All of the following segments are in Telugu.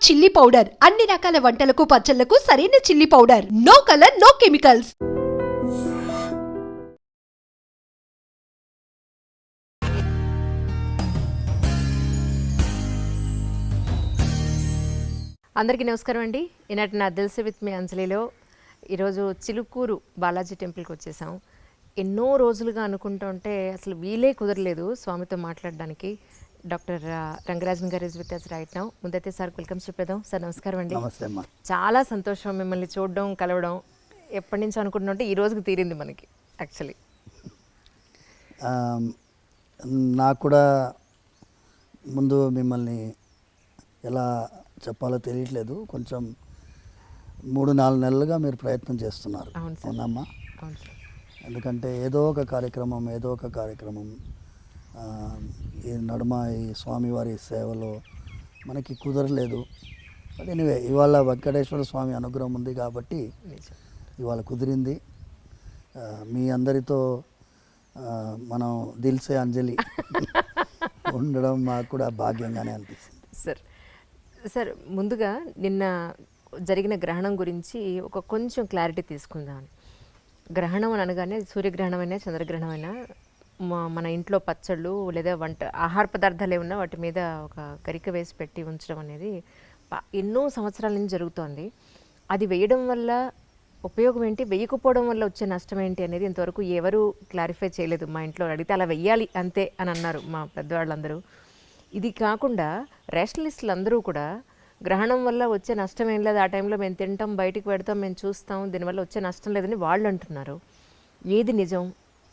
చిల్లీ పౌడర్ అన్ని రకాల వంటలకు పచ్చళ్లకు సరైన chilli powder. No colour, no chemicals. అందరికీ నమస్కారం అండి. ఈనాటి నా తెలుసు విత్ మీ అంజలిలో ఈరోజు చిలుకూరు బాలాజీ టెంపుల్కి వచ్చేసాం. ఎన్నో రోజులుగా అనుకుంటూ ఉంటే అసలు వీలే కుదరలేదు స్వామితో మాట్లాడడానికి. డాక్టర్ రంగరాజన్ గారు is with us right now. ముందైతే సార్ వెల్కమ్ చెప్పేద్దాం. సార్ నమస్కారం అండి. నమస్తే అమ్మా. చాలా సంతోషం మిమ్మల్ని చూడడం, కలవడం. ఎప్పటి నుంచి అనుకుంటుంటే ఈ రోజుకి తీరింది మనకి యాక్చువల్లీ. నాకు కూడా ముందు మిమ్మల్ని ఎలా చెప్పాలో తెలియట్లేదు. కొంచెం 3-4 నెలలుగా మీరు ప్రయత్నం చేస్తున్నారు. అవునమ్మా. ఎందుకంటే ఏదో ఒక కార్యక్రమం ఈ నడుమ ఈ స్వామివారి సేవలో మనకి కుదరలేదు. బట్ ఎనీవే ఇవాళ వెంకటేశ్వర స్వామి అనుగ్రహం ఉంది కాబట్టి ఇవాళ కుదిరింది. మీ అందరితో మనం దిల్సే అంజలి ఉండడం మాకు కూడా భాగ్యంగానే అనిపిస్తుంది. సార్ ముందుగా నిన్న జరిగిన గ్రహణం గురించి కొంచెం క్లారిటీ తీసుకుందాం. గ్రహణం అని అనగానే సూర్యగ్రహణం అయినా చంద్రగ్రహణం అయినా మన ఇంట్లో పచ్చళ్ళు లేదా ఆహార పదార్థాలు ఏమన్నా వాటి మీద ఒక గరిక వేసి పెట్టి ఉంచడం అనేది ఎన్నో సంవత్సరాల నుంచి జరుగుతోంది. అది వేయడం వల్ల ఉపయోగం ఏంటి, వేయకపోవడం వల్ల వచ్చే నష్టం ఏంటి అనేది ఇంతవరకు ఎవరు క్లారిఫై చేయలేదు. మా ఇంట్లో అడిగితే అలా వెయ్యాలి అంతే అని అన్నారు మా పెద్దవాళ్ళందరూ. ఇది కాకుండా రేషనలిస్టులు అందరూ కూడా గ్రహణం వల్ల వచ్చే నష్టం ఏం లేదు, ఆ టైంలో మేము తింటాం, బయటికి పెడతాం, మేము చూస్తాం, దీనివల్ల వచ్చే నష్టం లేదని వాళ్ళు అంటున్నారు. ఏది నిజం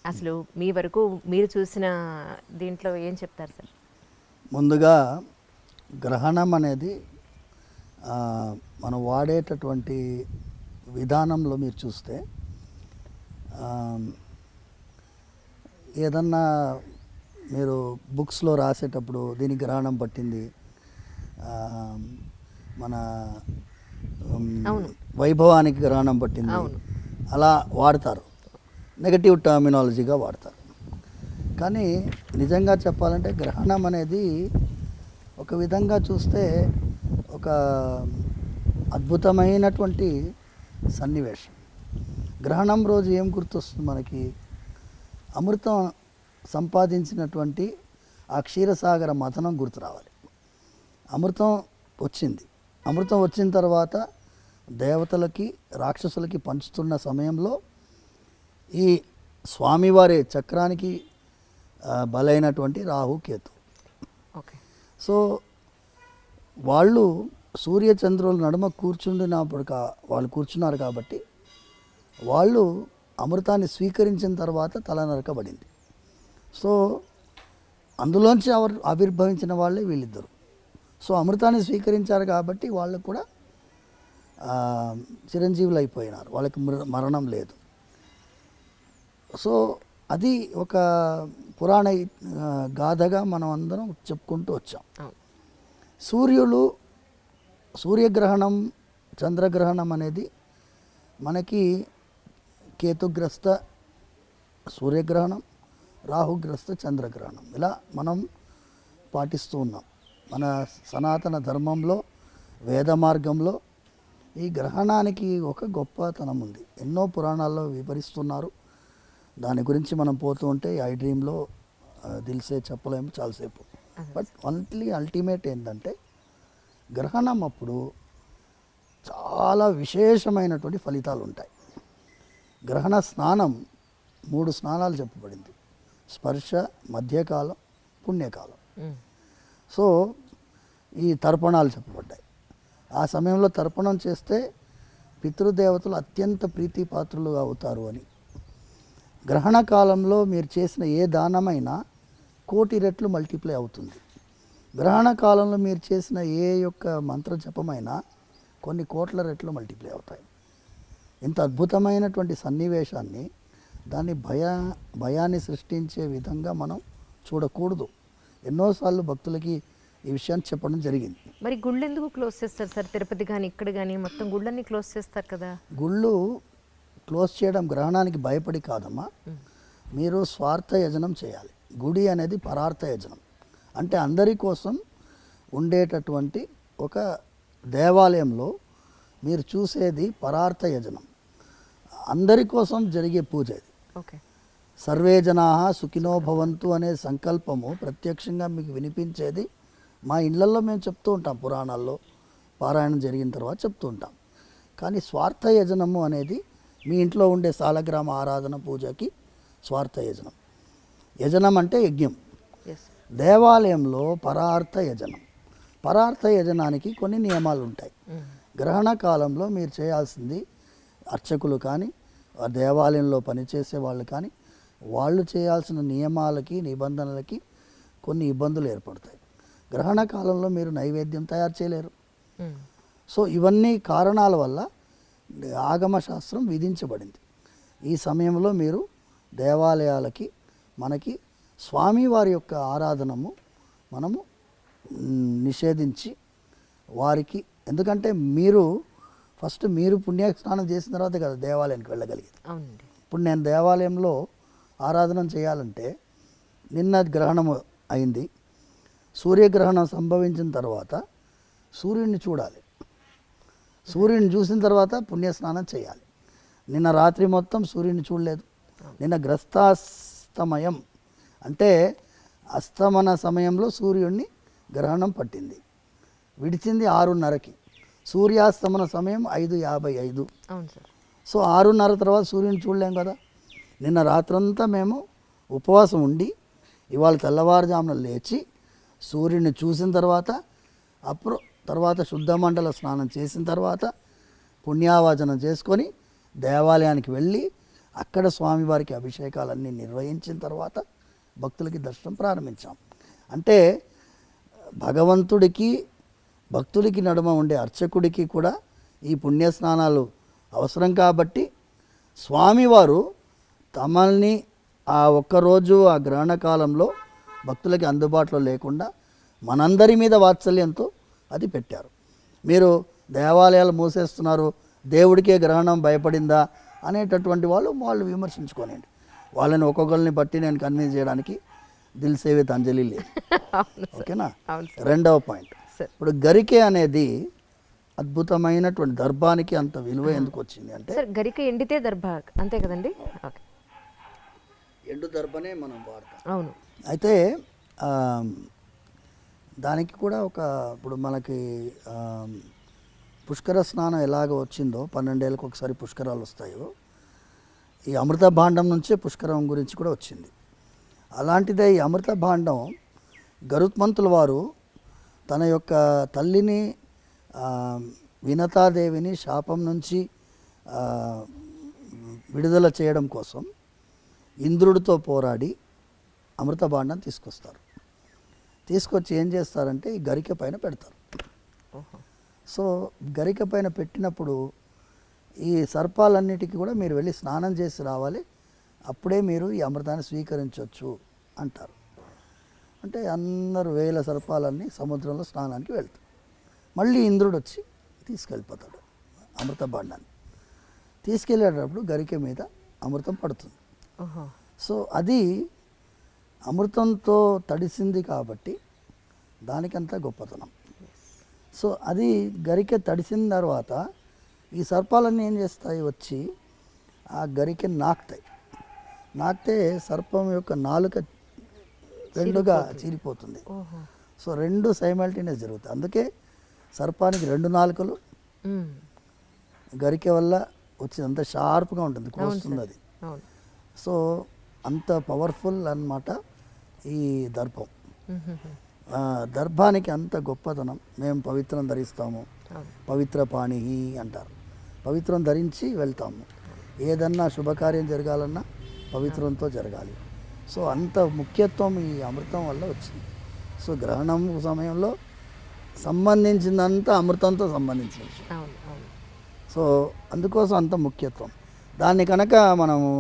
అసలు? మీ వరకు మీరు చూసిన దీంట్లో ఏం చెప్తారు సార్? ముందుగా గ్రహణం అనేది మనం వాడేటటువంటి విధానంలో మీరు చూస్తే ఏదన్నా మీరు బుక్స్లో రాసేటప్పుడు దీనికి గ్రహణం పట్టింది, మన వైభవానికి గ్రహణం పట్టింది అలా వాడతారు, నెగటివ్ టర్మినాలజీగా వాడతారు. కానీ నిజంగా చెప్పాలంటే గ్రహణం అనేది ఒక విధంగా చూస్తే ఒక అద్భుతమైనటువంటి సన్నివేశం. గ్రహణం రోజు ఏం గుర్తొస్తుంది మనకి? అమృతం సంపాదించినటువంటి ఆ క్షీరసాగర మథనం గుర్తు రావాలి. అమృతం వచ్చిన తర్వాత దేవతలకి రాక్షసులకి పంచుతున్న సమయంలో ఈ స్వామివారి చక్రానికి బలైనటువంటి రాహుకేతు. సో వాళ్ళు సూర్యచంద్రుల నడుమ వాళ్ళు కూర్చున్నారు కాబట్టి వాళ్ళు అమృతాన్ని స్వీకరించిన తర్వాత తల నరకబడింది. సో అందులోంచి ఆవిర్భవించిన వాళ్ళే వీళ్ళిద్దరు. సో అమృతాన్ని స్వీకరించారు కాబట్టి వాళ్ళకు కూడా చిరంజీవులు అయిపోయినారు, వాళ్ళకి మరణం లేదు. సో అది ఒక పురాణ గాథగా మనం అందరం చెప్పుకుంటూ వచ్చాం. సూర్యగ్రహణం, చంద్రగ్రహణం అనేది మనకి కేతుగ్రస్త సూర్యగ్రహణం, రాహుగ్రస్త చంద్రగ్రహణం ఇలా మనం పాటిస్తూ ఉన్నాం. మన సనాతన ధర్మంలో, వేద మార్గంలో ఈ గ్రహణానికి ఒక గొప్పతనం ఉంది. ఎన్నో పురాణాల్లో వివరిస్తున్నారు. దాని గురించి మనం పోతూ ఉంటే ఐ డ్రీమ్లో దిల్సే చెప్పలేము చాలాసేపు. బట్ అల్టిమేట్ ఏంటంటే గ్రహణం అప్పుడు చాలా విశేషమైనటువంటి ఫలితాలు ఉంటాయి. గ్రహణ స్నానం 3 స్నానాలు చెప్పబడింది: స్పర్శ, మధ్యకాలం, పుణ్యకాలం. సో ఈ తర్పణాలు చెప్పబడ్డాయి. ఆ సమయంలో తర్పణం చేస్తే పితృదేవతలు అత్యంత ప్రీతిపాత్రులుగా అవుతారు అని. గ్రహణ కాలంలో మీరు చేసిన ఏ దానమైనా 1,000,000 రెట్లు మల్టిప్లై అవుతుంది. గ్రహణ కాలంలో మీరు చేసిన ఏ యొక్క మంత్ర జపమైనా కొన్ని 1,00,00,000 రెట్లు మల్టిప్లై అవుతాయి. ఇంత అద్భుతమైనటువంటి సన్నివేశాన్ని దాన్ని భయాన్ని సృష్టించే విధంగా మనం చూడకూడదు. ఎన్నోసార్లు భక్తులకి ఈ విషయాన్ని చెప్పడం జరిగింది. మరి గుళ్ళు ఎందుకు క్లోజ్ చేస్తారు సార్? తిరుపతి కానీ ఇక్కడ కానీ మొత్తం గుళ్ళన్నీ క్లోజ్ చేస్తారు కదా. గుళ్ళు క్లోజ్ చేయడం గ్రహణానికి భయపడి కాదమ్మా. మీరు స్వార్థ యజనం చేయాలి. గుడి అనేది పరార్థ యజనం, అంటే అందరి కోసం ఉండేటటువంటి ఒక దేవాలయంలో మీరు చూసేది పరార్థ యజనం, అందరి కోసం జరిగే పూజ ఇది. ఓకే. సర్వే జనాః సుఖినో భవంతు అనే సంకల్పము ప్రత్యక్షంగా మీకు వినిపించేది మా ఇళ్లలో మేము చెప్తూ ఉంటాం, పురాణాల్లో పారాయణం జరిగిన తర్వాత చెప్తూ ఉంటాం. కానీ స్వార్థ యజనము అనేది మీ ఇంట్లో ఉండే సాలగ్రామ ఆరాధన పూజకి స్వార్థ యజనం. యజనం అంటే యజ్ఞం. ఎస్. దేవాలయంలో పరార్థ యజనం. పరార్థ యజనానికి కొన్ని నియమాలు ఉంటాయి. గ్రహణ కాలంలో మీరు చేయాల్సింది, అర్చకులు కానీ ఆ దేవాలయంలో పనిచేసే వాళ్ళు కానీ, వాళ్ళు చేయాల్సిన నియమాలకి నిబంధనలకి కొన్ని ఇబ్బందులు ఏర్పడతాయి. గ్రహణ కాలంలో మీరు నైవేద్యం తయారు చేయలేరు. సో ఇవన్నీ కారణాల వల్ల ఆగమశాస్త్రం విధించబడింది. ఈ సమయంలో మీరు దేవాలయాలకి, మనకి స్వామివారి యొక్క ఆరాధనము మనము నిషేధించి వారికి, ఎందుకంటే మీరు ఫస్ట్ మీరు పుణ్యస్నానం చేసిన తర్వాత కదా దేవాలయానికి వెళ్ళగలిగేది. అవునండి. ఇప్పుడు నేను దేవాలయంలో ఆరాధన చేయాలంటే నిన్న గ్రహణం అయింది, సూర్యగ్రహణం సంభవించిన తర్వాత సూర్యుడిని చూడాలి. సూర్యుడిని చూసిన తర్వాత పుణ్యస్నానం చేయాలి. నిన్న రాత్రి మొత్తం సూర్యుడిని చూడలేదు. నిన్న గ్రస్తాస్తమయం అంటే అస్తమన సమయంలో సూర్యుడిని గ్రహణం పట్టింది, విడిచింది 6:30కి. సూర్యాస్తమన సమయం 5:55. అవును సార్. సో 6:30 తర్వాత సూర్యుని చూడలేం కదా. నిన్న రాత్రంతా మేము ఉపవాసం ఉండి ఇవాళ తెల్లవారుజామున లేచి సూర్యుని చూసిన తర్వాత తర్వాత శుద్ధమండల స్నానం చేసిన తర్వాత పుణ్యావాచనం చేసుకొని దేవాలయానికి వెళ్ళి అక్కడ స్వామివారికి అభిషేకాలన్నీ నిర్వహించిన తర్వాత భక్తులకి దర్శనం ప్రారంభించాం. అంటే భగవంతుడికి భక్తులకి నడుమ ఉండే అర్చకుడికి కూడా ఈ పుణ్యస్నానాలు అవసరం కాబట్టి స్వామివారు తమల్ని ఆ ఒక్కరోజు ఆ గ్రహణ కాలంలో భక్తులకి అందుబాటులో లేకుండా మనందరి మీద వాత్సల్యంతో అది పెట్టారు. మీరు దేవాలయాలు మూసేస్తున్నారు, దేవుడికే గ్రహణం భయపడిందా అనేటటువంటి వాళ్ళు విమర్శించుకోనండి. వాళ్ళని ఒక్కొక్కరిని బట్టి నేను కన్విన్స్ చేయడానికి దిల్ సేవిత్ అంజలి లేదు. ఓకేనా. రెండవ పాయింట్, ఇప్పుడు గరికె అనేది అద్భుతమైనటువంటి దర్భానికి అంత విలువ ఎందుకు వచ్చింది అంటే, గరిక ఎండితే దర్భ అంతే కదండి. ఓకే. ఎండు దర్భనే మనం వాడతాం. అవును. అయితే దానికి కూడా ఇప్పుడు మనకి పుష్కర స్నానం ఎలాగ వచ్చిందో 12 ఏళ్ళకి ఒకసారి పుష్కరాలు వస్తాయో, ఈ అమృత భాండం నుంచే పుష్కరం గురించి కూడా వచ్చింది. అలాంటిదే ఈ అమృత భాండం గరుత్మంతుల వారు తన యొక్క తల్లిని వినతాదేవిని శాపం నుంచి విడుదల చేయడం కోసం ఇంద్రుడితో పోరాడి అమృత భాండం తీసుకొచ్చి ఏం చేస్తారంటే ఈ గరిక పైన పెడతారు. సో గరిక పైన పెట్టినప్పుడు ఈ సర్పాలన్నిటికీ కూడా మీరు వెళ్ళి స్నానం చేసి రావాలి, అప్పుడే మీరు ఈ అమృతాన్ని స్వీకరించవచ్చు అంటారు. అంటే అందరూ 1000 సర్పాలన్నీ సముద్రంలో స్నానానికి వెళ్తారు. మళ్ళీ ఇంద్రుడు వచ్చి తీసుకెళ్ళిపోతాడు అమృత భాండాన్ని. తీసుకెళ్ళేటప్పుడు గరిక మీద అమృతం పడుతుంది. సో అది అమృతంతో తడిసింది కాబట్టి దానికంతా గొప్పతనం. సో అది గరిక తడిసిన తర్వాత ఈ సర్పాలన్నీ ఏం చేస్తాయి, వచ్చి ఆ గరికెని నాకితే సర్పం యొక్క నాలుక రెండుగా చీలిపోతుంది. సో 2 సైమల్టేనియస్ జరుగుతాయి. అందుకే సర్పానికి 2 నాలుకలు, గరికె వల్ల వచ్చి అంత షార్ప్గా ఉంటుంది, కోస్తుంది అది. సో అంత పవర్ఫుల్ అన్నమాట ఈ దర్భం. దర్భానికి అంత గొప్పతనం. మేము పవిత్రం ధరిస్తాము, పవిత్ర పాణి అంటారు. పవిత్రం ధరించి వెళ్తాము. ఏదన్నా శుభకార్యం జరగాలన్నా పవిత్రంతో జరగాలి. సో అంత ముఖ్యత్వం ఈ అమృతం వల్ల వచ్చింది. సో గ్రహణం సమయంలో సంబంధించిందంతా అమృతంతో సంబంధించిన విషయం. సో అందుకోసం అంత ముఖ్యత్వం. దాన్ని కనుక మనము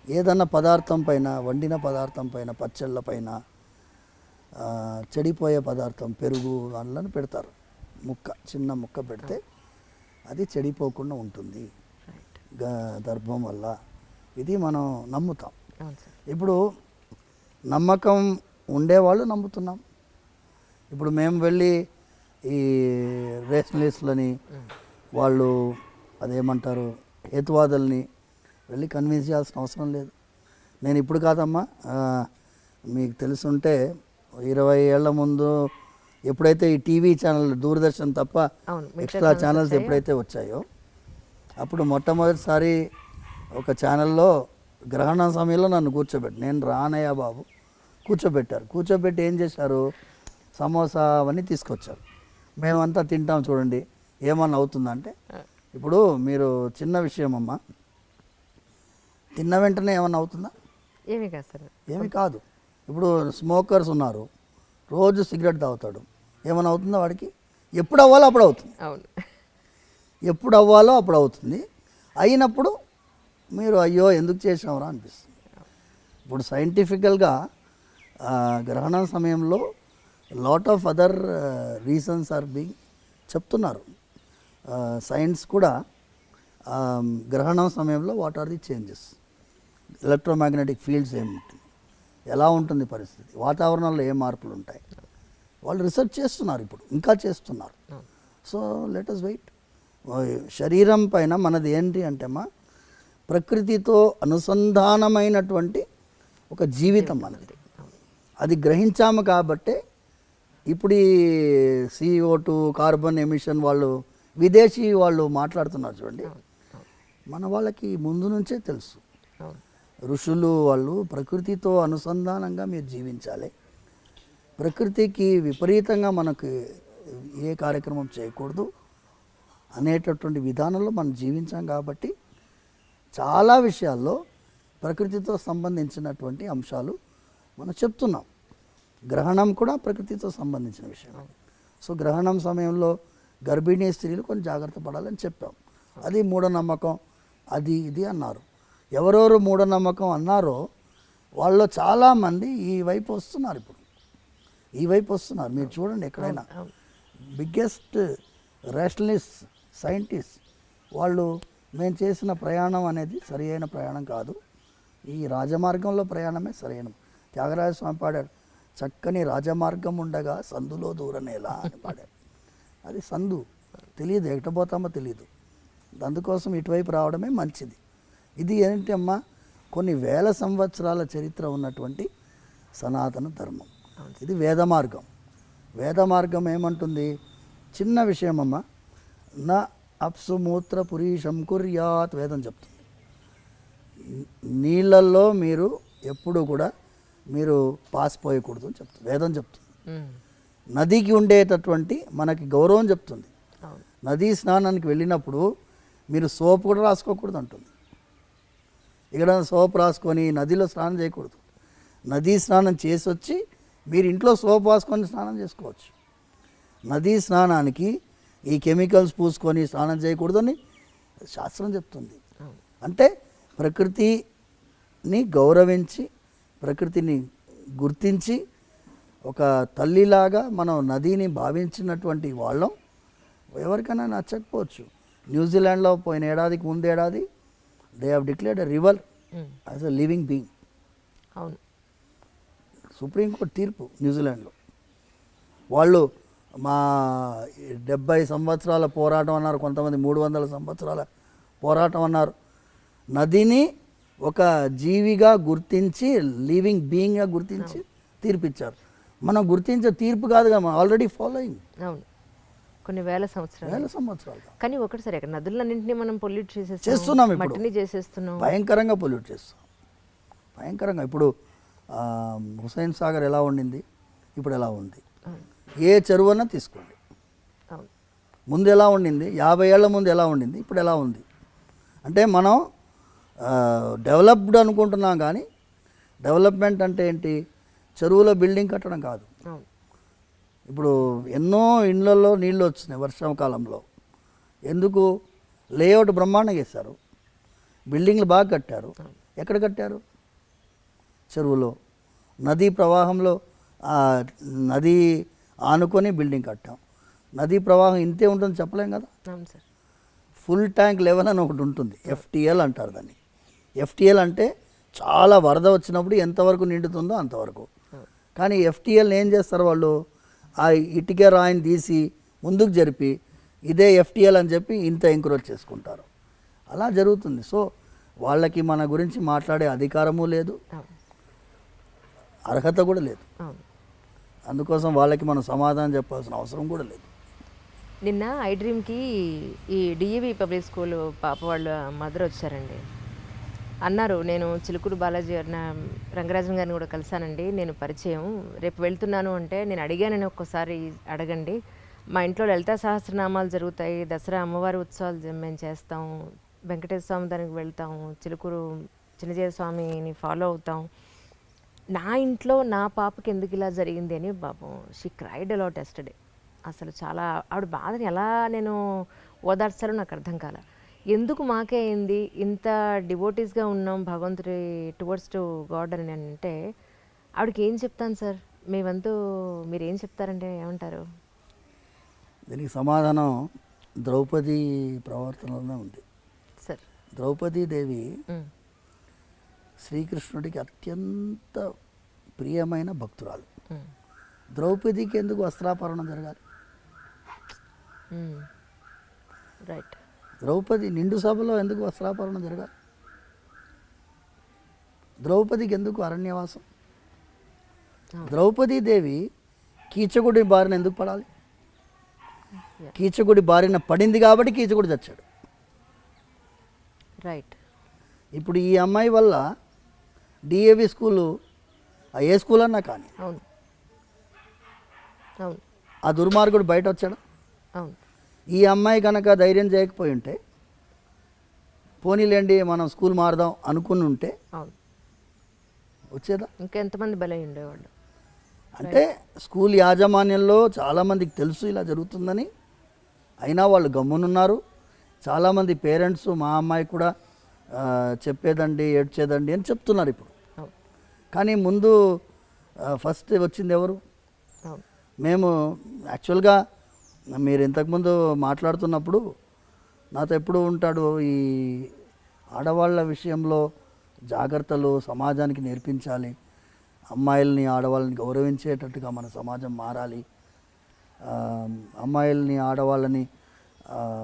ఏదన్నా పదార్థం పైన, వండిన పదార్థం పైన, పచ్చళ్ళ పైన, చెడిపోయే పదార్థం పెరుగు అందులో పెడతారు, చిన్న ముక్క పెడితే అది చెడిపోకుండా ఉంటుంది దర్భం వల్ల. ఇది మనం నమ్ముతాం. ఇప్పుడు నమ్మకం ఉండేవాళ్ళు నమ్ముతున్నాం. ఇప్పుడు మేము వెళ్ళి ఈ రేషనలిస్టులని వాళ్ళు అదేమంటారు హేతువాదుల్ని వెళ్ళి కన్విన్స్ చేయాల్సిన అవసరం లేదు. నేను ఇప్పుడు కాదమ్మా, మీకు తెలుసుంటే 20 ఏళ్ల ముందు ఎప్పుడైతే ఈ టీవీ ఛానల్ దూరదర్శన్ తప్ప ఎక్స్ట్రా ఛానల్స్ ఎప్పుడైతే వచ్చాయో అప్పుడు మొట్టమొదటిసారి ఒక ఛానల్లో గ్రహణం సమయంలో నన్ను కూర్చోబెట్టి, నేను రానయ్య బాబు కూర్చోబెట్టి ఏం చేశారు, సమోసా అవన్నీ తీసుకొచ్చారు. మేమంతా తింటాం చూడండి ఏమన్నా అవుతుందంటే, ఇప్పుడు మీరు చిన్న విషయం అమ్మా, తిన్న వెంటనే ఏమన్నా అవుతుందా? ఏమీ కాదు సార్, ఏమీ కాదు. ఇప్పుడు స్మోకర్స్ ఉన్నారు, రోజు సిగరెట్ తాగుతాడు, ఏమైనా అవుతుందా వాడికి? ఎప్పుడు అవ్వాలో అప్పుడు అవుతుంది. అవును, ఎప్పుడు అవ్వాలో అప్పుడు అవుతుంది. అయినప్పుడు మీరు అయ్యో ఎందుకు చేసామరా అనిపిస్తుంది. ఇప్పుడు సైంటిఫికల్గా గ్రహణం సమయంలో lot of other reasons are being చెప్తున్నారు. సైన్స్ కూడా గ్రహణం సమయంలో what are the changes, electromagnetic fields ఏముంటుంది, ఎలా ఉంటుంది పరిస్థితి, వాతావరణంలో ఏ మార్పులు ఉంటాయి, వాళ్ళు రీసెర్చ్ చేస్తున్నారు, ఇప్పుడు ఇంకా చేస్తున్నారు. So let us wait. శరీరం పైన మనది ఏంటి అంటే ప్రకృతితో అనుసంధానమైనటువంటి ఒక జీవితం మనది. అది గ్రహించాము కాబట్టే ఇప్పుడు ఈ CO2 కార్బన్ ఎమిషన్ వాళ్ళు విదేశీ వాళ్ళు మాట్లాడుతున్నారు చూడండి, మన వాళ్ళకి ముందు నుంచే తెలుసు. ఋషులు వాళ్ళు ప్రకృతితో అనుసంధానంగా మీరు జీవించాలి, ప్రకృతికి విపరీతంగా మనకు ఏ కార్యక్రమం చేయకూడదు అనేటటువంటి విధానంలో మనం జీవించాం కాబట్టి చాలా విషయాల్లో ప్రకృతితో సంబంధించినటువంటి అంశాలు మనం చెప్తున్నాం. గ్రహణం కూడా ప్రకృతితో సంబంధించిన విషయం. సో గ్రహణం సమయంలో గర్భిణీ స్త్రీలు కొంచెం జాగ్రత్త పడాలని చెప్పాం. అది మూఢనమ్మకం, అది ఇది అన్నారు. ఎవరెవరు మూఢనమ్మకం అన్నారో వాళ్ళు చాలామంది ఈ వైపు వస్తున్నారు. ఇప్పుడు ఈ వైపు వస్తున్నారు. మీరు చూడండి ఎక్కడైనా బిగ్గెస్ట్ రేషనలిస్ట్ సైంటిస్ట్ వాళ్ళు మేము చేసిన ప్రయాణం అనేది సరి అయిన ప్రయాణం కాదు, ఈ రాజమార్గంలో ప్రయాణమే సరైన. త్యాగరాజ స్వామి పాడాడు, చక్కని రాజమార్గం ఉండగా సందులో దూరనేలా అని పాడాడు. అది సందు తెలియదు, ఎట్టబోతామో తెలియదు, అందుకోసం ఇటువైపు రావడమే మంచిది. ఇది ఏంటి అమ్మా, కొన్ని వేల సంవత్సరాల చరిత్ర ఉన్నటువంటి సనాతన ధర్మం. ఇది వేద మార్గం. వేద మార్గం ఏమంటుంది, చిన్న విషయం అమ్మ, నా అప్సు మూత్ర పురీషం కుర్యాత్ వేదం చెప్తుంది. నీళ్ళల్లో మీరు ఎప్పుడు కూడా మీరు పాసిపోయకూడదు అని చెప్తుంది వేదం చెప్తుంది. నదికి ఉండేటటువంటి మనకి గౌరవం చెప్తుంది. నదీ స్నానానికి వెళ్ళినప్పుడు మీరు సోప్ కూడా రాసుకోకూడదు అంటుంది. ఇక్కడ సోప్ రాసుకొని నదిలో స్నానం చేయకూడదు. నదీ స్నానం చేసి వచ్చి మీరు ఇంట్లో సోప్ రాసుకొని స్నానం చేసుకోవచ్చు. నదీ స్నానానికి ఈ కెమికల్స్ పూసుకొని స్నానం చేయకూడదని శాస్త్రం చెప్తుంది. అంటే ప్రకృతిని గౌరవించి ప్రకృతిని గుర్తించి ఒక తల్లిలాగా మనం నదిని భావించినటువంటి వాళ్ళం. ఎవరికైనా నచ్చకపోవచ్చు. న్యూజిలాండ్లో పోయిన ఏడాదికి ముందేడాది they have declared a river as a living being. అవును, సుప్రీంకోర్టు తీర్పు న్యూజిలాండ్లో. వాళ్ళు మా 70 సంవత్సరాల పోరాటం అన్నారు, కొంతమంది 300 సంవత్సరాల పోరాటం అన్నారు. నదిని ఒక జీవిగా గుర్తించి లివింగ్ బీయింగ్గా గుర్తించి తీర్పిచ్చారు. మనం గుర్తించే తీర్పు కాదుగా, మనం ఆల్రెడీ ఫాలోయింగ్. అవును, కొన్ని వేల సంవత్సరాలు. కానీ ఒకటి సరే, నదులన్నింటినీ మనం పొల్యూట్ చేస్తున్నాం, ఇప్పుడు మట్టిని చేసేస్తున్నాం, భయంకరంగా పొల్యూట్ చేస్తున్నాం, భయంకరంగా. ఇప్పుడు హుస్సేన్ సాగర్ ఎలా ఉండింది, ఇప్పుడు ఎలా ఉంది? ఏ చెరువన్నా తీసుకోండి, ముందు ఎలా ఉండింది, 50 ఏళ్ల ముందు ఎలా ఉండింది, ఇప్పుడు ఎలా ఉంది? అంటే మనం డెవలప్డ్ అనుకుంటున్నాం, కానీ డెవలప్మెంట్ అంటే ఏంటి? చెరువులో బిల్డింగ్ కట్టడం కాదు. ఇప్పుడు ఎన్నో ఇండ్లలో నీళ్ళు వచ్చినాయి వర్షాకాలంలో. ఎందుకు? లేఅవుట్ బ్రహ్మాండంగా వేశారు, బిల్డింగ్లు బాగా కట్టారు. ఎక్కడ కట్టారు? చెరువులో. నదీ ప్రవాహంలో నది ఆనుకొని బిల్డింగ్ కట్టాం. నదీ ప్రవాహం ఇంతే ఉంటుంది చెప్పలేం కదా. ఫుల్ ట్యాంక్ లెవెల్ అని ఒకటి ఉంటుంది, FTL అంటారు దాన్ని. FTL అంటే చాలా వరద వచ్చినప్పుడు ఎంతవరకు నిండుతుందో అంతవరకు. కానీ FTL ఏం చేస్తారు వాళ్ళు? ఆ ఇటుక రాయిని తీసి ముందుకు జరిపి ఇదే ఎఫ్టీఎల్ అని చెప్పి ఇంత ఎంకరేజ్ చేసుకుంటారు. అలా జరుగుతుంది. సో వాళ్ళకి మన గురించి మాట్లాడే అధికారము లేదు, అవును. అర్హత కూడా లేదు. అవును. అందుకోసం వాళ్ళకి మనం సమాధానం చెప్పాల్సిన అవసరం కూడా లేదు. నిన్న ఐ డ్రీమ్కి ఈ డిఈవి పబ్లిక్ స్కూల్ పాప వాళ్ళ మదర్ వచ్చారండి. అన్నారు, నేను చిలుకూరు బాలాజీ రంగరాజన్ గారిని కూడా కలిశానండి, నేను పరిచయం, రేపు వెళ్తున్నాను అంటే నేను అడిగానని ఒక్కసారి అడగండి, మా ఇంట్లో లలితా సహస్రనామాలు జరుగుతాయి, దసరా అమ్మవారి ఉత్సవాలు మేము చేస్తాం, వెంకటేశ్వర స్వామి దానికి వెళ్తాం, చిలుకూరు చిన్నజీవ స్వామిని ఫాలో అవుతాం, నా ఇంట్లో నా పాపకి ఎందుకు ఇలా జరిగింది అని పాపం షీ క్రైడ్ అలాట్ ఎస్టర్డే. అసలు చాలా ఆవిడ బాధని ఎలా నేను ఓదార్చాలో నాకు అర్థం కాల. ఎందుకు మాకే అయింది, ఇంత డివోటీస్గా ఉన్నాం భగవంతుడి టువర్డ్స్ టు గాడ్ అని అంటే ఆవిడకి ఏం చెప్తాను సార్, మీ వంతు మీరు ఏం చెప్తారంటే ఏమంటారు? దీనికి సమాధానం ద్రౌపది ప్రవర్తనలోనే ఉంది. సార్ ద్రౌపదీదేవి శ్రీకృష్ణుడికి అత్యంత ప్రియమైన భక్తురాలు. ద్రౌపదికి ఎందుకు వస్త్రాపరణం జరగాలి? రైట్. ద్రౌపది నిండు సభలో ఎందుకు వస్త్రాపరణం జరగాలి? ద్రౌపదికి ఎందుకు అరణ్యవాసం? ద్రౌపదీదేవి కీచకుడి బారిన ఎందుకు పడాలి? కీచకుడి బారిన పడింది కాబట్టి కీచకుడు చచ్చాడు. రైట్. ఇప్పుడు ఈ అమ్మాయి వల్ల డిఏవి స్కూలు ఏ స్కూల్ అన్నా కానీ అవును. అవును. ఆ దుర్మార్గుడు బయట వచ్చాడు. అవును. ఈ అమ్మాయి కనుక ధైర్యం చేయకపోయి ఉంటే, పోనీలేండి మనం స్కూల్ మారదాం అనుకుని ఉంటే అవును, వచ్చేదా? ఇంకా ఎంతమంది బలై ఉండేవాళ్ళు. అంటే స్కూల్ యాజమాన్యంలో చాలామందికి తెలుసు ఇలా జరుగుతుందని, అయినా వాళ్ళు గమ్మునున్నారు. చాలామంది పేరెంట్స్ మా అమ్మాయి కూడా చెప్పేదండి ఏడ్చేదండి అని చెప్తున్నారు ఇప్పుడు. కానీ ముందు ఫస్ట్ వచ్చింది ఎవరు? మేము యాక్చువల్గా మీరు ఇంతకుముందు మాట్లాడుతున్నప్పుడు నాతో ఎప్పుడు ఉంటాడు, ఈ ఆడవాళ్ళ విషయంలో జాగ్రత్తలు సమాజానికి నేర్పించాలి, అమ్మాయిల్ని ఆడవాళ్ళని గౌరవించేటట్టుగా మన సమాజం మారాలి, అమ్మాయిల్ని ఆడవాళ్ళని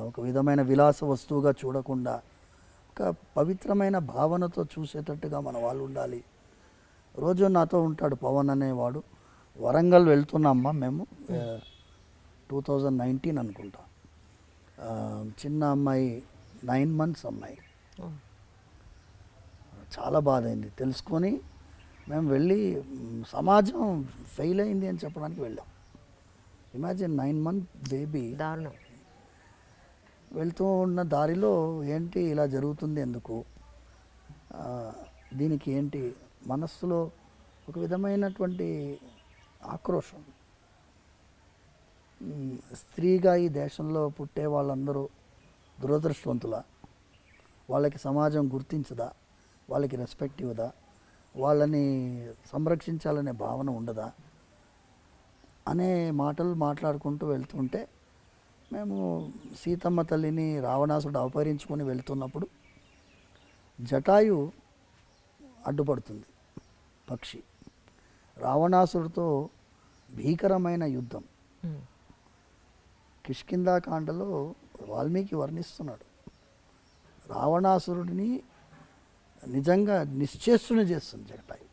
ఒక విధమైన విలాస వస్తువుగా చూడకుండా ఒక పవిత్రమైన భావనతో చూసేటట్టుగా మన వాళ్ళు ఉండాలి. రోజు నాతో ఉంటాడు పవన్ అనేవాడు. వరంగల్ వెళ్తున్నామ్మా మేము 2019 అనుకుంటా. చిన్న అమ్మాయి 9 months అమ్మాయి. చాలా బాధ అయింది తెలుసుకొని మేము వెళ్ళి సమాజం ఫెయిల్ అయింది అని చెప్పడానికి వెళ్ళాం. Imagine 9 month baby. దారుణం. వెళ్తూ ఉన్న దారిలో ఏంటి ఇలా జరుగుతుంది ఎందుకు, దీనికి ఏంటి మనస్సులో ఒక విధమైనటువంటి ఆక్రోషం. స్త్రీగా ఈ దేశంలో పుట్టే వాళ్ళందరూ దురదృష్టవంతులా? వాళ్ళకి సమాజం గుర్తించదా? వాళ్ళకి రెస్పెక్ట్ ఇవ్వదా? వాళ్ళని సంరక్షించాలనే భావన ఉండదా అనే మాటలు మాట్లాడుకుంటూ వెళ్తుంటే, మేము సీతమ్మ తల్లిని రావణాసుడు అపహరించుకొని వెళ్తున్నప్పుడు జటాయు అడ్డుపడుతుంది, పక్షి. రావణాసుడితో భీకరమైన యుద్ధం కిష్కింధాకాండలో వాల్మీకి వర్ణిస్తున్నాడు. రావణాసురుడిని నిజంగా నిశ్చేష్టుని చేస్తుంది జటాయు.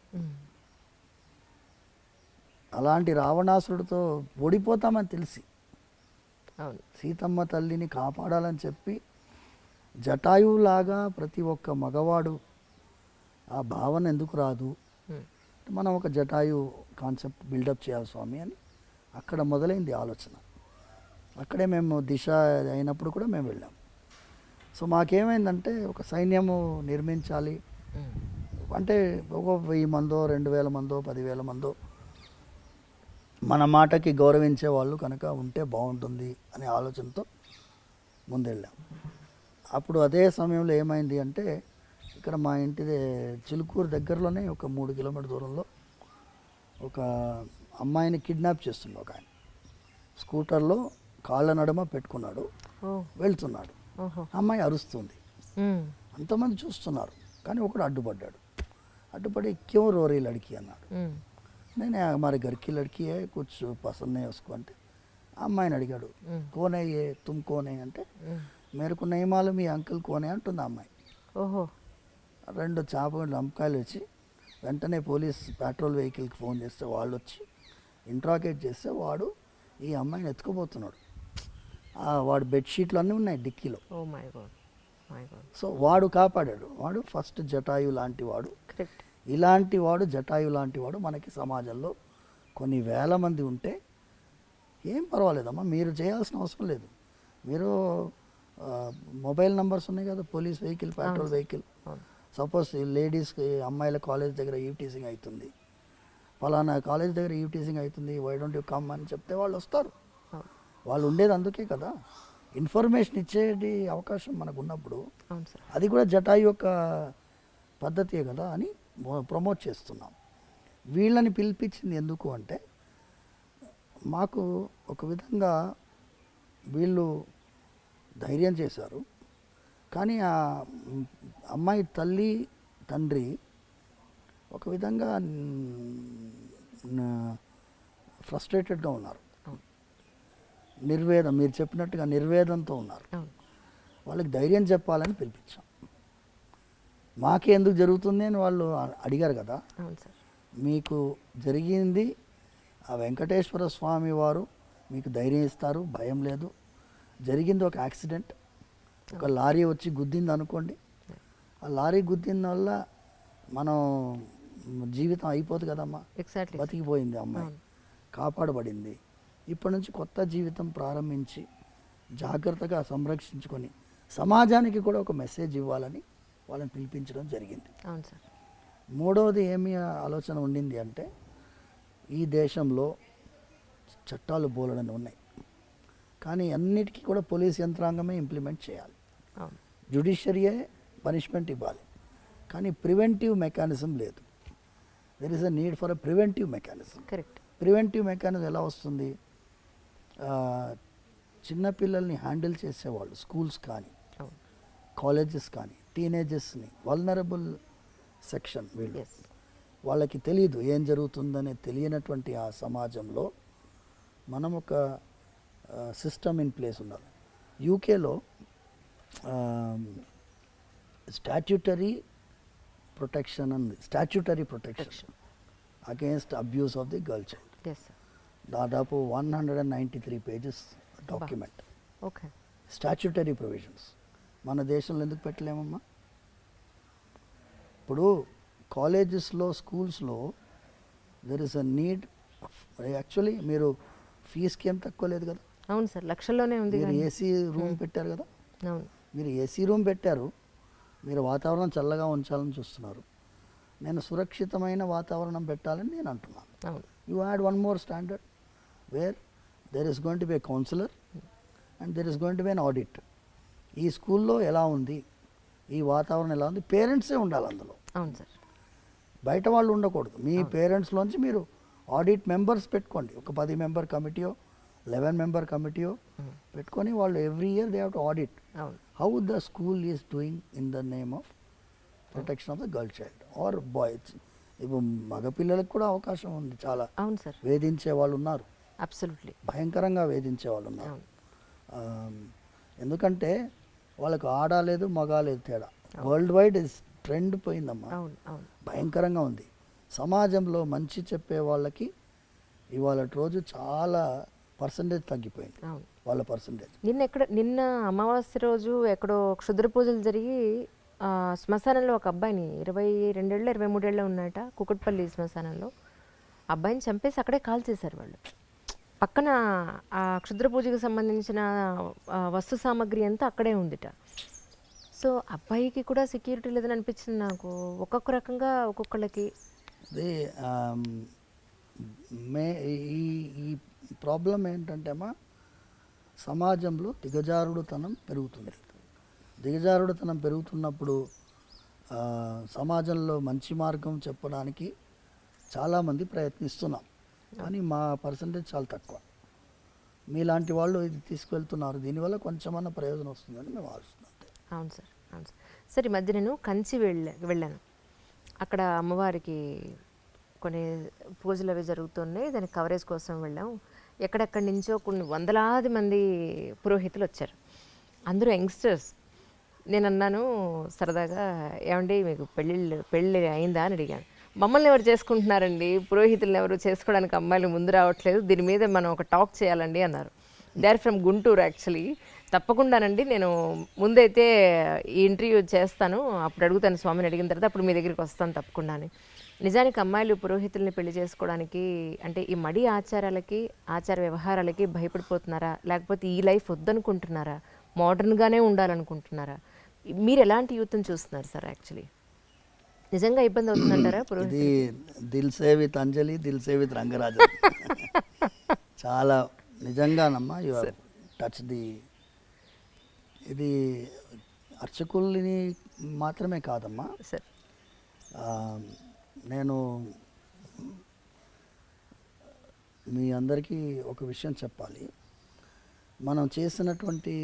అలాంటి రావణాసురుడితో ఓడిపోతామని తెలిసి సీతమ్మ తల్లిని కాపాడాలని చెప్పి జటాయువులాగా ప్రతి ఒక్క మగవాడు ఆ భావన ఎందుకు రాదు, మనం ఒక జటాయు కాన్సెప్ట్ బిల్డప్ చేయాలి స్వామి అని అక్కడ మొదలైంది ఆలోచన. అక్కడే మేము దిశ అయినప్పుడు కూడా మేము వెళ్ళాం. సో మాకేమైందంటే ఒక సైన్యము నిర్మించాలి అంటే ఒక 1000 మందో 2000 మందో 10,000 మందో మన మాటకి గౌరవించే వాళ్ళు కనుక ఉంటే బాగుంటుంది అనే ఆలోచనతో ముందెళ్ళాం. అప్పుడు అదే సమయంలో ఏమైంది అంటే, ఇక్కడ మా ఇంటి చిలుకూరు దగ్గరలోనే ఒక 3 కిలోమీటర్ దూరంలో ఒక అమ్మాయిని కిడ్నాప్ చేస్తుండే ఒక ఆయన. స్కూటర్లో కాళ్ళ నడుమ పెట్టుకున్నాడు, వెళ్తున్నాడు. అమ్మాయి అరుస్తుంది, అంతమంది చూస్తున్నారు. కానీ ఒకడు అడ్డుపడ్డాడు. అడ్డుపడి క్యూ రోరీ లడికి అన్నాడు. నేను మరి గర్కి లడికి కుछ పసంద్ नहीं उसको అంటే అమ్మాయిని అడిగాడు, కోనే ఏ తుమ్ కోనే అంటే, మేరకు నయమాలు మీ అంకుల్ కోనే అంటుంది ఆ అమ్మాయి. ఓహో. 2 లంకాయలు వచ్చి వెంటనే పోలీస్ పెట్రోల్ వెహికల్కి ఫోన్ చేస్తే వాళ్ళు వచ్చి ఇంట్రాగేట్ చేస్తే వాడు ఈ అమ్మాయిని ఎత్తుకుపోతున్నాడు. వాడు బెడ్షీట్లు అన్నీ ఉన్నాయి డిక్కీలో. Oh my god, my god. So వాడు కాపాడాడు. వాడు ఫస్ట్ జటాయు లాంటి వాడు. కరెక్ట్. ఇలాంటి వాడు జటాయు లాంటి వాడు మనకి సమాజంలో కొన్ని వేల మంది ఉంటే ఏం పర్వాలేదమ్మా, మీరు చేయాల్సిన అవసరం లేదు. మీరు మొబైల్ నెంబర్స్ ఉన్నాయి కదా, police vehicle, petrol vehicle. Suppose లేడీస్కి అమ్మాయిల కాలేజ్ దగ్గర ఈవ్టీజింగ్ అవుతుంది, ఫలానా కాలేజ్ దగ్గర ఈవ్టీజింగ్ అవుతుంది, వై డోంట్ యూ కమ్ అని చెప్తే వాళ్ళు వస్తారు. వాళ్ళు ఉండేది అందుకే కదా, ఇన్ఫర్మేషన్ ఇచ్చేది అవకాశం మనకు ఉన్నప్పుడు అది కూడా జటాయు యొక్క పద్ధతియే కదా అని ప్రమోట్ చేస్తున్నాం. వీళ్ళని పిలిపించింది ఎందుకు అంటే, మాకు ఒక విధంగా వీళ్ళు ధైర్యం చేశారు. కానీ ఆ అమ్మాయి తల్లి తండ్రి ఒక విధంగా ఫ్రస్ట్రేటెడ్గా ఉన్నారు, నిర్వేదం, మీరు చెప్పినట్టుగా నిర్వేదంతో ఉన్నారు. వాళ్ళకి ధైర్యం చెప్పాలని పిలిపించాం. మాకే ఎందుకు జరుగుతుంది అని వాళ్ళు అడిగారు కదా. మీకు జరిగింది ఆ వెంకటేశ్వర స్వామి వారు మీకు ధైర్యం ఇస్తారు, భయం లేదు. జరిగింది ఒక యాక్సిడెంట్, ఒక లారీ వచ్చి గుద్దింది అనుకోండి, ఆ లారీ గుద్దిన వల్ల మనం జీవితం అయిపోదు కదమ్మా. బతికిపోయింది అమ్మాయి, కాపాడబడింది. ఇప్పటి నుంచి కొత్త జీవితం ప్రారంభించి జాగ్రత్తగా సంరక్షించుకొని సమాజానికి కూడా ఒక మెసేజ్ ఇవ్వాలని వాళ్ళని పిలిపించడం జరిగింది. అవును సార్. మూడవది ఏమి ఆలోచన ఉండింది అంటే, ఈ దేశంలో చట్టాలు బోలెడన్ని ఉన్నాయి, కానీ అన్నిటికీ కూడా పోలీస్ యంత్రాంగమే ఇంప్లిమెంట్ చేయాలి, జ్యుడిషియరీయే పనిష్మెంట్ ఇవ్వాలి. కానీ ప్రివెంటివ్ మెకానిజం లేదు. There is a need for a preventive mechanism. Correct. Preventive mechanism ఎలా వస్తుంది? చిన్నపిల్లల్ని హ్యాండిల్ చేసేవాళ్ళు, స్కూల్స్ కానీ కాలేజెస్ కానీ, టీనేజర్స్ని, వల్నరబుల్ సెక్షన్ వీళ్ళు, వాళ్ళకి తెలియదు ఏం జరుగుతుందనే తెలియనటువంటి ఆ సమాజంలో మనం ఒక సిస్టమ్ ఇన్ ప్లేస్ ఉండాలి. యూకేలో స్టాట్యూటరీ ప్రొటెక్షన్ అంది, statutory protection against abuse of the girl child. దాదాపు 193 pages document. Okay. Statutory provisions మన దేశంలో ఎందుకు పెట్టలేమమ్మా? ఇప్పుడు కాలేజెస్లో, స్కూల్స్లో there is a need. Actually మీరు ఫీజుకి ఏం తక్కువ లేదు కదా. అవును సార్, లక్షల్లోనే ఉంది. మీరు ఏసీ రూమ్ పెట్టారు కదా. అవును, మీరు ఏసీ రూమ్ పెట్టారు, మీరు వాతావరణం చల్లగా ఉంచాలని చూస్తున్నారు. నేను సురక్షితమైన వాతావరణం పెట్టాలని నేను అంటున్నాను. అవును. You had one more standard where there is going to be A counsellor and there is going to be an audit. ఈ స్కూల్లో ఎలా ఉంది, ఈ వాతావరణం ఎలా ఉంది, పేరెంట్సే ఉండాలి అందులో. అవును సార్. బయట వాళ్ళు ఉండకూడదు. మీ పేరెంట్స్లోంచి మీరు ఆడిట్ మెంబర్స్ పెట్టుకోండి, ఒక 10 మెంబర్ కమిటీయో 11 మెంబర్ కమిటీయో పెట్టుకొని వాళ్ళు every year they have to audit how the school is doing in the name of protection of the girl child or boys. ఇప్పుడు మగపిల్లలకు కూడా అవకాశం ఉంది చాలా. అవును సార్. వేధించే వాళ్ళు ఉన్నారు, అబ్సల్యూట్లీ భయంకరంగా వేధించే వాళ్ళు ఉన్నారు. ఎందుకంటే వాళ్ళకు ఆడలేదు మగాలేదు తేడా. వరల్డ్ వైడ్ ట్రెండ్ పోయిందమ్మా, భయంకరంగా ఉంది. సమాజంలో మంచి చెప్పే వాళ్ళకి ఇవాళ రోజు చాలా పర్సంటేజ్ తగ్గిపోయింది, వాళ్ళ పర్సంటేజ్. నిన్న అమావాస్య రోజు ఎక్కడో క్షుద్ర పూజలు జరిగి శ్మశానంలో ఒక అబ్బాయిని 22 ఏళ్ళు 23 ఏళ్ళు ఉన్నట, కుకట్పల్లి శ్మశానంలో అబ్బాయిని చంపేసి అక్కడే కాల్ చేశారు వాళ్ళు. పక్కన ఆ క్షుద్ర పూజకు సంబంధించిన వస్తు సామాగ్రి అంతా అక్కడే ఉందిట. సో అబ్బాయికి కూడా సెక్యూరిటీ లేదని అనిపించింది నాకు. ఒక్కొక్క రకంగా ఒక్కొక్కళ్ళకి అదే ఈ ప్రాబ్లం ఏంటంటే అమ్మా, సమాజంలో దిగజారుడుతనం పెరుగుతుంది. దిగజారుడుతనం పెరుగుతున్నప్పుడు సమాజంలో మంచి మార్గం చెప్పడానికి చాలామంది ప్రయత్నిస్తున్నాం, కానీ మా పర్సంటేజ్ చాలా తక్కువ. మీలాంటి వాళ్ళు ఇది తీసుకువెళ్తున్నారు, దీనివల్ల కొంచెమన్నా ప్రయోజనం వస్తుందని మేము ఆలోచిస్తున్నాం. అవును సార్, అవును సార్. సరే, ఈ మధ్య నేను కంచి వెళ్ళాను. అక్కడ అమ్మవారికి కొన్ని పూజలు అవి జరుగుతున్నాయి, దానికి కవరేజ్ కోసం వెళ్ళాం. ఎక్కడెక్కడి నుంచో కొన్ని వందలాది మంది పురోహితులు వచ్చారు. అందరూ యంగ్స్టర్స్. నేను అన్నాను సరదాగా, ఏమండి మీకు పెళ్ళి అయిందా అని అడిగాను. మమ్మల్ని ఎవరు చేసుకుంటున్నారండి, పురోహితులను ఎవరు చేసుకోవడానికి అమ్మాయిలు ముందు రావట్లేదు, దీని మీద మనం ఒక టాక్ చేయాలండి అన్నారు. They are from Guntur actually. తప్పకుండానండి, నేను ముందైతే ఈ ఇంటర్వ్యూ చేస్తాను, అప్పుడు అడుగుతాను స్వామిని, అడిగిన తర్వాత అప్పుడు మీ దగ్గరికి వస్తాను తప్పకుండా అని. నిజానికి అమ్మాయిలు పురోహితుల్ని పెళ్లి చేసుకోవడానికి అంటే ఈ మడి ఆచారాలకి ఆచార వ్యవహారాలకి భయపడిపోతున్నారా, లేకపోతే ఈ లైఫ్ వద్దనుకుంటున్నారా, మోడర్న్గానే ఉండాలనుకుంటున్నారా? మీరు ఎలాంటి యూత్ని చూస్తున్నారు సార్? యాక్చువల్లీ నిజంగా ఇబ్బంది అవుతుందంటారా పురోహితులు? ఇది దిల్ సే విత్ అంజలి, దిల్ సే విత్ రంగరాజన్. చాలా నిజంగానమ్మా, యు టచ్ ది. ఇది అర్చకుల్ని మాత్రమే కాదమ్మా సార్. నేను మీ అందరికీ ఒక విషయం చెప్పాలి. మనం చేసినటువంటి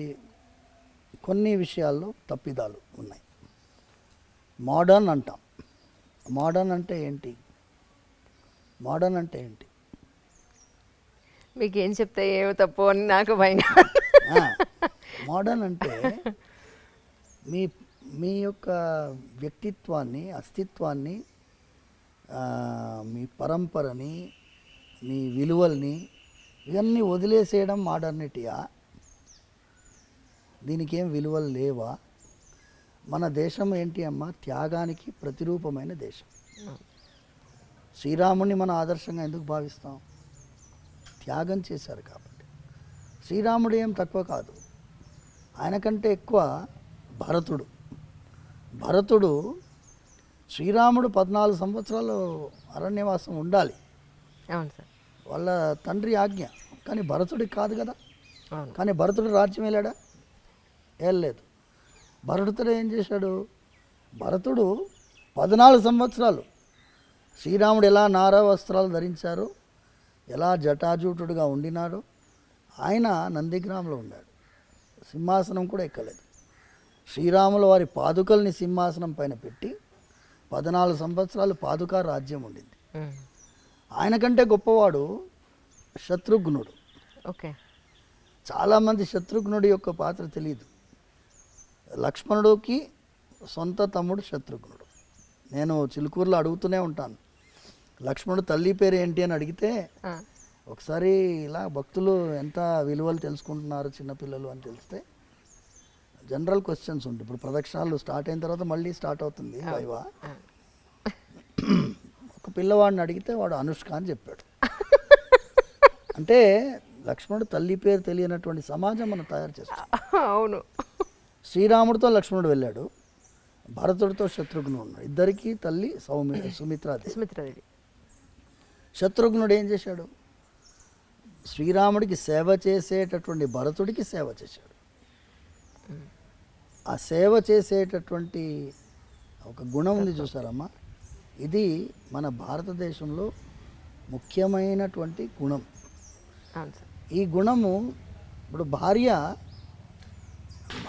కొన్ని విషయాల్లో తప్పిదాలు ఉన్నాయి. మోడర్న్ అంటాం. మోడర్న్ అంటే ఏంటి? మోడర్న్ అంటే ఏంటి? మీకు ఏం చెప్తే ఏమో తప్పు అని నాకు భయం. మోడర్న్ అంటే మీ మీ యొక్క వ్యక్తిత్వాన్ని, అస్తిత్వాన్ని, మీ పరంపరని, మీ విలువల్ని ఇవన్నీ వదిలేసేయడం మోడర్నిటీయా? దీనికి ఏం విలువలు లేవా? మన దేశం ఏంటి అమ్మా? త్యాగానికి ప్రతిరూపమైన దేశం. శ్రీరాముడిని మనం ఆదర్శంగా ఎందుకు భావిస్తాం? త్యాగం చేశారు కాబట్టి. శ్రీరాముడు ఏం తక్కువ కాదు, ఆయన కంటే ఎక్కువ భరతుడు శ్రీరాముడు 14 సంవత్సరాలు అరణ్యవాసం ఉండాలి. అవును సార్. వాళ్ళ తండ్రి ఆజ్ఞ. కానీ భరతుడికి కాదు కదా. అవును. కానీ భరతుడు రాజ్యం వెళ్ళాడా? వెళ్ళలేదు. భరతుడు ఏం చేశాడు? భరతుడు 14 సంవత్సరాలు శ్రీరాముడు ఎలా నారా వస్త్రాలు ధరించారు, ఎలా జటాజూటుడుగా ఉండినాడు, ఆయన నందిగ్రామంలో ఉన్నాడు. సింహాసనం కూడా ఎక్కలేదు. శ్రీరాముల వారి పాదుకల్ని సింహాసనం పైన పెట్టి 14 సంవత్సరాలు పాదుకా రాజ్యం ఉండింది. ఆయన కంటే గొప్పవాడు శత్రుఘ్నుడు. ఓకే. చాలామంది శత్రుఘ్నుడి యొక్క పాత్ర తెలియదు. లక్ష్మణుడికి సొంత తమ్ముడు శత్రుఘ్నుడు. నేను చిలుకూరులో అడుగుతూనే ఉంటాను, లక్ష్మణుడు తల్లి పేరు ఏంటి అని అడిగితే, ఒకసారి ఇలా భక్తులు ఎంత విలువలు తెలుసుకుంటున్నారు చిన్నపిల్లలు అని తెలిస్తే జనరల్ క్వశ్చన్స్ ఉంటాయి. ఇప్పుడు ప్రదక్షిణాలు స్టార్ట్ అయిన తర్వాత మళ్ళీ స్టార్ట్ అవుతుంది వైవా. ఒక పిల్లవాడిని అడిగితే వాడు అనుష్క అని చెప్పాడు. అంటే లక్ష్మణుడు తల్లి పేరు తెలియనటువంటి సమాజం మనం తయారు చేస్తాం. అవును. శ్రీరాముడితో లక్ష్మణుడు వెళ్ళాడు, భరతుడితో శత్రుఘ్నుడు ఉన్నాడు. ఇద్దరికి తల్లి సుమిత్రాదేవి. శత్రుఘ్నుడు ఏం చేశాడు? శ్రీరాముడికి సేవ చేసేటటువంటి భరతుడికి సేవ చేశాడు. ఆ సేవ చేసేటటువంటి ఒక గుణం ఉంది చూసారమ్మా, ఇది మన భారతదేశంలో ముఖ్యమైనటువంటి గుణం. ఈ గుణము ఇప్పుడు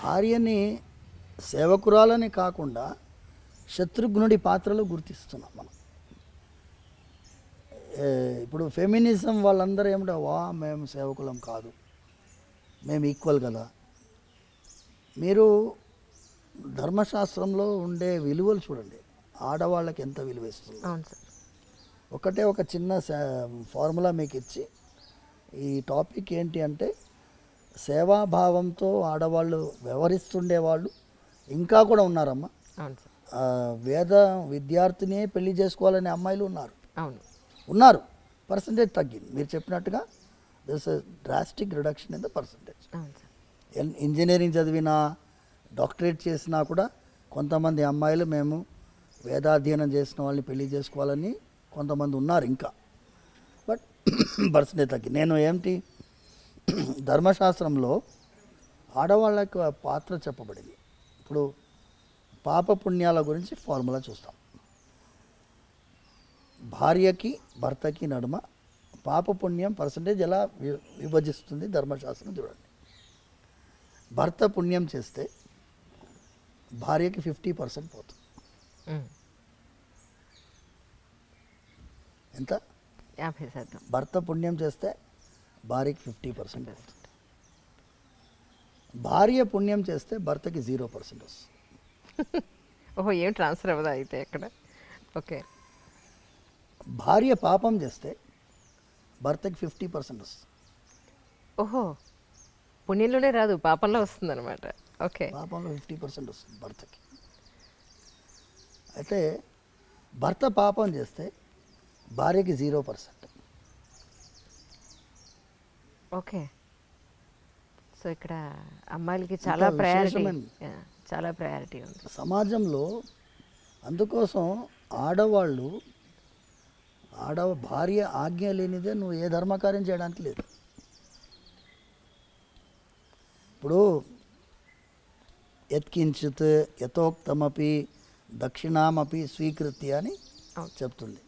భార్యని సేవకురాలని కాకుండా శత్రుఘ్నుడి పాత్రలో గుర్తిస్తున్నాం మనం. ఇప్పుడు ఫెమినిజం వాళ్ళందరూ ఏమిటో, మేము సేవకులం కాదు, మేము ఈక్వల్ కదా. మీరు ధర్మశాస్త్రంలో ఉండే విలువలు చూడండి, ఆడవాళ్ళకి ఎంత విలువ ఇస్తుంది. ఒకటే ఒక చిన్న ఫార్ములా మీకు ఇచ్చి, ఈ టాపిక్ ఏంటి అంటే, సేవాభావంతో ఆడవాళ్ళు వ్యవహరిస్తుండేవాళ్ళు ఇంకా కూడా ఉన్నారమ్మా. వేద విద్యార్థినే పెళ్లి చేసుకోవాలనే అమ్మాయిలు ఉన్నారు. పర్సంటేజ్ తగ్గింది. మీరు చెప్పినట్టుగా this drastic reduction in the percentage. Engineering చదివినా, డాక్టరేట్ చేసినా కూడా కొంతమంది అమ్మాయిలు మేము వేదాధ్యయనం చేసిన వాళ్ళని పెళ్లి చేసుకోవాలని కొంతమంది ఉన్నారు ఇంకా. బట్ పర్సంటేజ్ తగ్గింది. నేను ఏంటి, ధర్మశాస్త్రంలో ఆడవాళ్ళకి పాత్ర చెప్పబడింది. ఇప్పుడు పాప పుణ్యాల గురించి ఫార్ములా చూస్తాం. భార్యకి భర్తకి నడుమ పాప పుణ్యం పర్సంటేజ్ ఎలా విభజిస్తుంది ధర్మశాస్త్రం చూడండి. భర్త పుణ్యం చేస్తే భార్యకి 50% పోతుంది. ఎంత? 50%. భర్త పుణ్యం చేస్తే భార్యకి 50% అవుతుంది. భార్య పుణ్యం చేస్తే భర్తకి 0% వస్తుంది. ఓహో, ఏం ట్రాన్స్ఫర్ అవ్వదా అయితే ఎక్కడ? ఓకే. భార్య పాపం చేస్తే భర్తకి 50% వస్తుంది. ఓహో, పుణ్యంలోనే రాదు, పాపంలో వస్తుంది అనమాట. ఓకే. పాపంలో 50% వస్తుంది భర్తకి. అయితే భర్త పాపం చేస్తే భార్యకి 0%. ఓకే. సో ఇక్కడ అమ్మాయిలకి చాలా ఇంకా ప్రయారిటీ, విశేషమైన- చాలా ప్రయారిటీ ఉంది. సమాజంలో అందుకోసం ఆడవాళ్ళు భార్య ఆజ్ఞ లేనిదే నువ్వు ఏ ధర్మకార్యం చేయడానికి లేదు. ఇప్పుడు యత్కించిత్ యథోక్తమపి దక్షిణామపి స్వీకృత్య అని అవును. చెప్తుంది.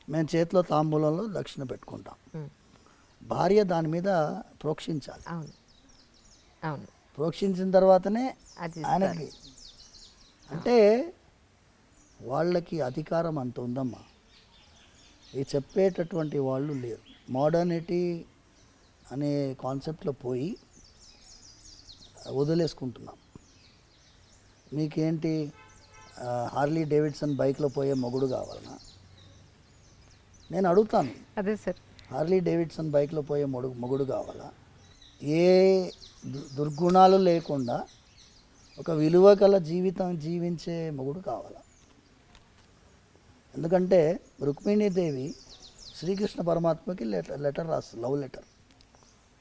మేము చేతిలో తాంబూలంలో దక్షిణ పెట్టుకుంటాం. ఉమ్. భార్య దాని మీద ప్రోక్షించాలి. అవును, అవును. ప్రోక్షించిన తర్వాతనే అది ఆయనకి, అంటే వాళ్ళకి అధికారం అంత ఉందమ్మా. ఇది చెప్పేటటువంటి వాళ్ళు లేరు. మోడర్నిటీ అనే కాన్సెప్ట్లో పోయి వదిలేసుకుంటున్నాం. మీకేంటి హార్లీ డేవిడ్సన్ బైక్లో పోయే మొగుడు కావాలనా? నేను అడుగుతాను, అదే సార్. హార్లీ డేవిడ్సన్ బైక్లో పోయే మొగుడు కావాలా? ఏ దుర్గుణాలు లేకుండా ఒక విలువ గల జీవితం జీవించే మొగుడు కావాలా? ఎందుకంటే రుక్మిణీదేవి శ్రీకృష్ణ పరమాత్మకి లెటర్ రాస్తుంది,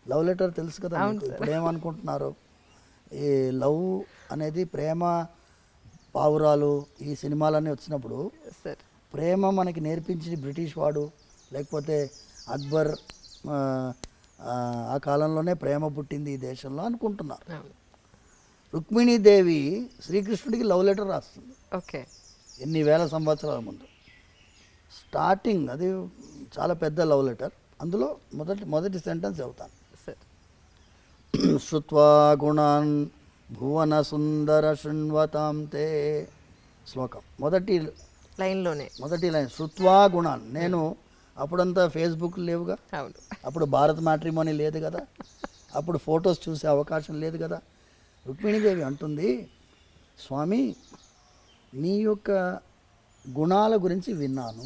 లవ్ లెటర్ తెలుసు కదా మీకు. ఇప్పుడు ఏమనుకుంటున్నారు, ఈ లవ్ అనేది ప్రేమ పావురాలు ఈ సినిమాలన్నీ వచ్చినప్పుడు సార్, ప్రేమ మనకి నేర్పించి బ్రిటిష్ వాడు, లేకపోతే అక్బర్ ఆ కాలంలోనే ప్రేమ పుట్టింది ఈ దేశంలో అనుకుంటున్నారు. అవును. రుక్మిణీదేవి శ్రీకృష్ణుడికి లవ్ లెటర్ రాస్తుంది ఓకే. ఎన్ని వేల సంవత్సరాల ముందు. స్టార్టింగ్ అది చాలా పెద్ద లవ్ లెటర్. అందులో మొదటి సెంటెన్స్ చెబుతాను. సార్. శ్రుత్వా గుణాన్ భువన సుందర శృణ్వతాం తే. శ్లోకం మొదటి లైన్ శ్రుత్వా గుణాన్. నేను అప్పుడంతా ఫేస్బుక్ లేవుగా, అవును. అప్పుడు భారత్ మ్యాట్రిమోనీ లేదు కదా, అప్పుడు ఫొటోస్ చూసే అవకాశం లేదు కదా. రుక్మిణీదేవి అంటుంది, స్వామి నీ యొక్క గుణాల గురించి విన్నాను.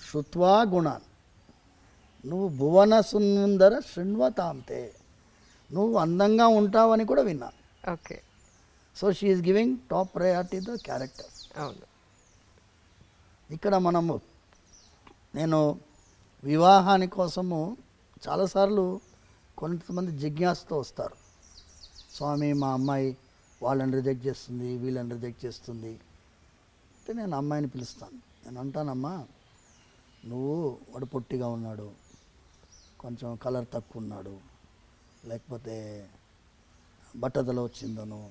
శ్రుత్వా గుణాన్, నువ్వు భువన సుందర శృణ్వతాంతే, నువ్వు అందంగా ఉంటావని కూడా విన్నాను. Okay. So she is giving top priority the character. అవును. ఇక్కడ నేను వివాహాని కోసము చాలాసార్లు కొంతమంది జిజ్ఞాసతో వస్తారు. స్వామి మా అమ్మాయి వాళ్ళని రిజెక్ట్ చేస్తుంది, వీళ్ళని రిజెక్ట్ చేస్తుంది అంటే నేను అమ్మాయిని పిలుస్తాను. నేను అంటానమ్మా, వాడు పొట్టిగా ఉన్నాడు, కొంచెం కలర్ తక్కువ ఉన్నాడు, లేకపోతే బట్టతల వచ్చిందను.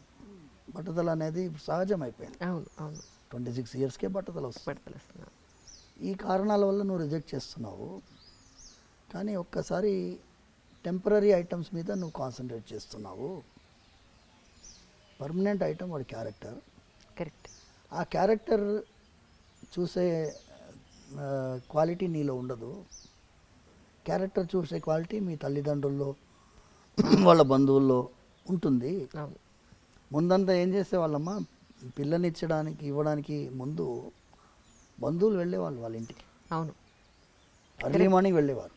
బట్టతల అనేది సహజం అయిపోయింది. అవును, అవును. 26 ఇయర్స్కే బట్టతల వస్తుంది. పడతలుస్తున్నా. ఈ కారణాల వల్ల నువ్వు రిజెక్ట్ చేస్తున్నావు. కానీ ఒక్కసారి టెంపరీ ఐటమ్స్ మీద నువ్వు కాన్సన్ట్రేట్ చేస్తున్నావు. పర్మనెంట్ ఐటమ్ వాడి క్యారెక్టర్. కరెక్ట్. ఆ క్యారెక్టర్ చూసే క్వాలిటీ నీలో ఉండదు. క్యారెక్టర్ చూసే క్వాలిటీ మీ తల్లిదండ్రుల్లో వాళ్ళ బంధువుల్లో ఉంటుంది. అవును. ముందంతా ఏం చేసేవాళ్ళమ్మా, పిల్లనిచ్చడానికి ఇవ్వడానికి ముందు బంధువులు వెళ్ళేవాళ్ళు వాళ్ళ ఇంటికి. అవును. అర్లీ మార్నింగ్ వెళ్ళేవారు,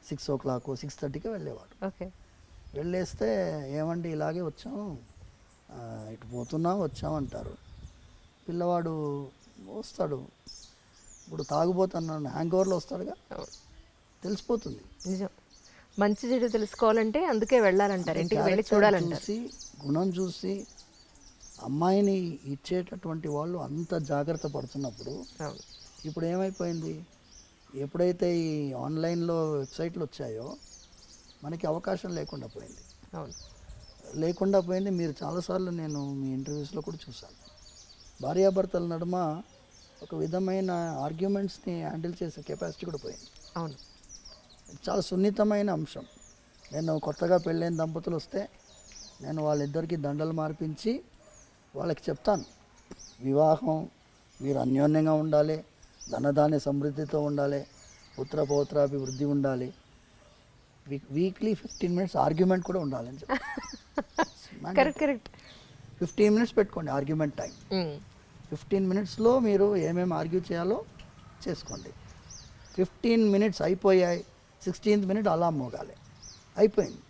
6 o'clock 6:30కి వెళ్ళేవారు. ఓకే. వెళ్ళేస్తే ఏమండి ఇలాగే వచ్చాం, ఇటు వచ్చామంటారు. పిల్లవాడు వస్తాడు, ఇప్పుడు తాగుబోతున్నాను హ్యాంగ్ ఓవర్లో వస్తాడుగా, తెలిసిపోతుంది. నిజం. మంచి చెడు తెలుసుకోవాలంటే అందుకే వెళ్ళాలంటారు, ఇంటికి వెళ్ళి చూడాలంటారు. చూసి గుణం చూసి అమ్మాయిని ఇచ్చేటటువంటి వాళ్ళు అంత జాగ్రత్త పడుతున్నప్పుడు అవును. ఇప్పుడు ఏమైపోయింది, ఎప్పుడైతే ఈ ఆన్లైన్లో వెబ్సైట్లు వచ్చాయో మనకి అవకాశం లేకుండా పోయింది. అవును. లేకుండా పోయింది. మీరు చాలాసార్లు నేను మీ ఇంటర్వ్యూస్లో కూడా చూశాను, భార్యాభర్తల నడుమ ఒక విధమైన ఆర్గ్యుమెంట్స్ని హ్యాండిల్ చేసే కెపాసిటీ కూడా పోయింది. అవును. చాలా సున్నితమైన అంశం. నేను కొత్తగా పెళ్ళైన దంపతులు వస్తే నేను వాళ్ళిద్దరికీ దండలు మార్పించి వాళ్ళకి చెప్తాను, వివాహం మీరు అన్యోన్యంగా ఉండాలి, ధనధాన్య సమృద్ధితో ఉండాలి, పుత్ర పౌత్రాభివృద్ధి ఉండాలి. వీక్లీ 15 మినిట్స్ ఆర్గ్యుమెంట్ కూడా ఉండాలని చెప్పి కరెక్ట్ 15 మినిట్స్ పెట్టుకోండి ఆర్గ్యుమెంట్ టైం. 15 మినిట్స్లో మీరు ఏమేమి ఆర్గ్యూ చేయాలో చేసుకోండి. 15 మినిట్స్ అయిపోయాయి, 16th మినిట్ అలా మోగాలి, అయిపోయింది.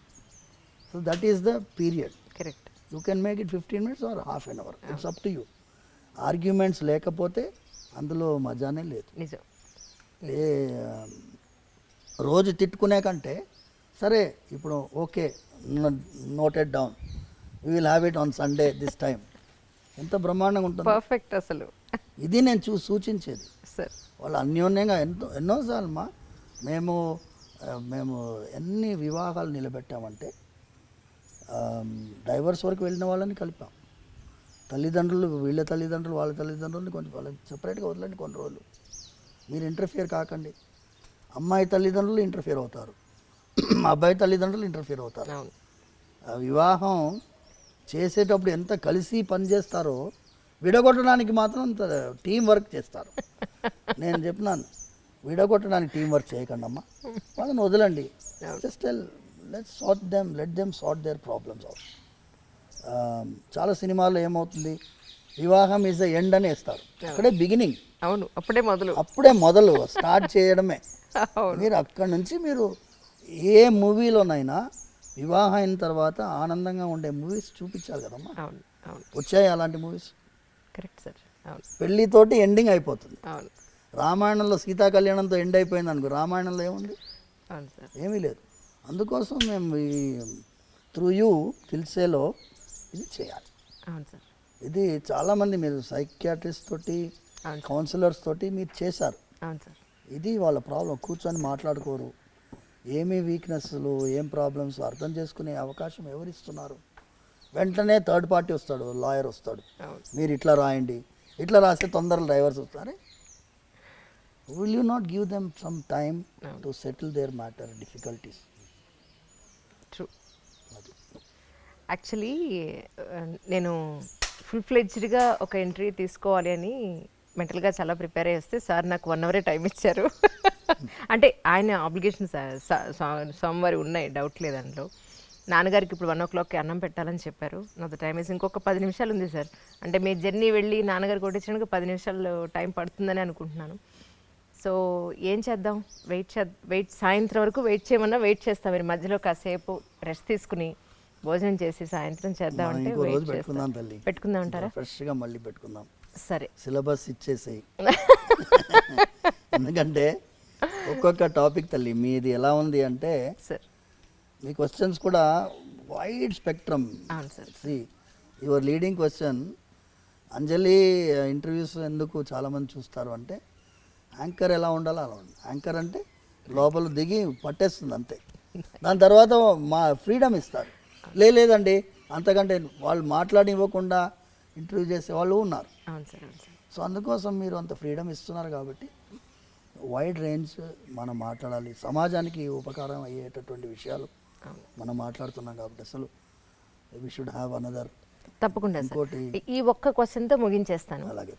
So that is the period. Correct. You can make it 15 minutes or half an hour, it's up to you. Arguments లేకపోతే అందులో మజానే లేదు. నిజం. ఏ రోజు తిట్టుకునే కంటే సరే ఇప్పుడు okay noted down, we will have it on Sunday this time, ఎంత బ్రహ్మాండంగా ఉంటుంది. పర్ఫెక్ట్ అసలు. ఇది నేను సూచించేది. సార్ వాళ్ళు అన్యోన్యంగా ఎన్నోసార్లు మేము ఎన్ని వివాహాలు నిలబెట్టామంటే డైవర్స్ వరకు వెళ్ళిన వాళ్ళని కలిపాం. తల్లిదండ్రులు, వీళ్ళ తల్లిదండ్రులు వాళ్ళ తల్లిదండ్రులని కొంచెం వాళ్ళని సపరేట్గా వదలండి కొన్ని రోజులు, మీరు ఇంటర్ఫియర్ కాకండి. అమ్మాయి తల్లిదండ్రులు ఇంటర్ఫియర్ అవుతారు, అబ్బాయి తల్లిదండ్రులు ఇంటర్ఫియర్ అవుతారు. వివాహం చేసేటప్పుడు ఎంత కలిసి పనిచేస్తారో విడగొట్టడానికి మాత్రం అంత టీం వర్క్ చేస్తారు. నేను చెప్పినాను, విడగొట్టడానికి టీం వర్క్ చేయకండి అమ్మా, వాళ్ళని వదలండి. Just let them sort their problems out. చాలా సినిమాల్లో ఏమవుతుంది, వివాహం ఈజ్ ద ఎండ్ అని వేస్తారు, అక్కడే బిగినింగ్. అవును, అప్పుడే మొదలు స్టార్ట్ చేయడమే. మీరు అక్కడి నుంచి మీరు ఏ మూవీలోనైనా వివాహం అయిన తర్వాత ఆనందంగా ఉండే మూవీస్ చూపించాలి కదమ్మా. వచ్చాయి అలాంటి మూవీస్. Correct sir. పెళ్ళితోటి ఎండింగ్ అయిపోతుంది. అవును. రామాయణంలో సీతా కళ్యాణంతో ఎండ్ అయిపోయింది అనుకో, రామాయణంలో ఏముంది, అవును సార్, ఏమీ లేదు. అందుకోసం మేము ఈ త్రూ యూ కిల్సేలో ఇది చేయాలి. అవును సార్. ఇది చాలామంది మీరు సైకియాట్రిస్ట్ తోటి, కౌన్సిలర్స్ తోటి మీరు చేశారు. అవును సార్. ఇది వాళ్ళ ప్రాబ్లం, కూర్చొని మాట్లాడుకోరు, ఏమీ వీక్నెస్లు ఏం ప్రాబ్లమ్స్ అర్థం చేసుకునే అవకాశం ఎవరిస్తున్నారు. వెంటనే థర్డ్ పార్టీ వస్తాడు, లాయర్ వస్తాడు, మీరు ఇట్లా రాయండి, ఇట్లా రాస్తే తొందరగా డైవర్స్ వస్తారు. Will you not give them some time to settle their matter difficulties. True. Actually నేను ఫుల్ ఫ్లెడ్జ్డ్గా ఒక ఎంట్రీ తీసుకోవాలి అని మెంటల్గా చాలా ప్రిపేర్ అయ్యి వస్తే సార్ నాకు 1 అవరే టైం ఇచ్చారు. అంటే ఆయన ఆబ్లిగేషన్స్ సోమవారం ఉన్నాయి, డౌట్ లేదు అందులో. నాన్నగారికి ఇప్పుడు 1 o'clockకి అన్నం పెట్టాలని చెప్పారు. నాతో టైం వేసి ఇంకొక 10 నిమిషాలు ఉంది సార్. అంటే మీ జర్నీ వెళ్ళి నాన్నగారు కొట్టించడానికి 10 నిమిషాలు టైం పడుతుందని అనుకుంటున్నాను. సో ఏం చేద్దాం, వెయిట్ సాయంత్రం వరకు వెయిట్ చేయమన్నా వెయిట్ చేస్తాం. మీరు మధ్యలో కాసేపు రెస్ట్ తీసుకుని భోజనం చేసి సాయంత్రం చేద్దామంటే పెట్టుకుందాం అంటారా? ఫ్రెష్గా మళ్ళీ పెట్టుకుందాం. సరే, సిలబస్ ఇచ్చేసేయి. ఎందుకంటే ఒక్కొక్క టాపిక్ తల్లి మీది ఎలా ఉంది అంటే సార్, మీ క్వశ్చన్స్ కూడా wide spectrum. Your leading question, Anjali interviews ఎందుకు చాలామంది చూస్తారు అంటే యాంకర్ ఎలా ఉండాలో అలా ఉంది. యాంకర్ అంటే లోపల దిగి పట్టేస్తుంది అంతే, దాని తర్వాత మా ఫ్రీడమ్ ఇస్తారు. లేదండి అంతకంటే వాళ్ళు మాట్లాడివ్వకుండా ఇంటర్వ్యూ చేసే వాళ్ళు ఉన్నారు. సో అందుకోసం మీరు అంత ఫ్రీడమ్ ఇస్తున్నారు కాబట్టి వైడ్ రేంజ్ మనం మాట్లాడాలి. సమాజానికి ఉపకారం అయ్యేటటువంటి విషయాలు మనం మాట్లాడుతున్నాం కాబట్టి అసలు వి షుడ్ హ్యావ్ అనదర్. తప్పకుండా ఇంకోటి ఈ ఒక్క క్వశ్చన్తో ముగించేస్తాను. అలాగే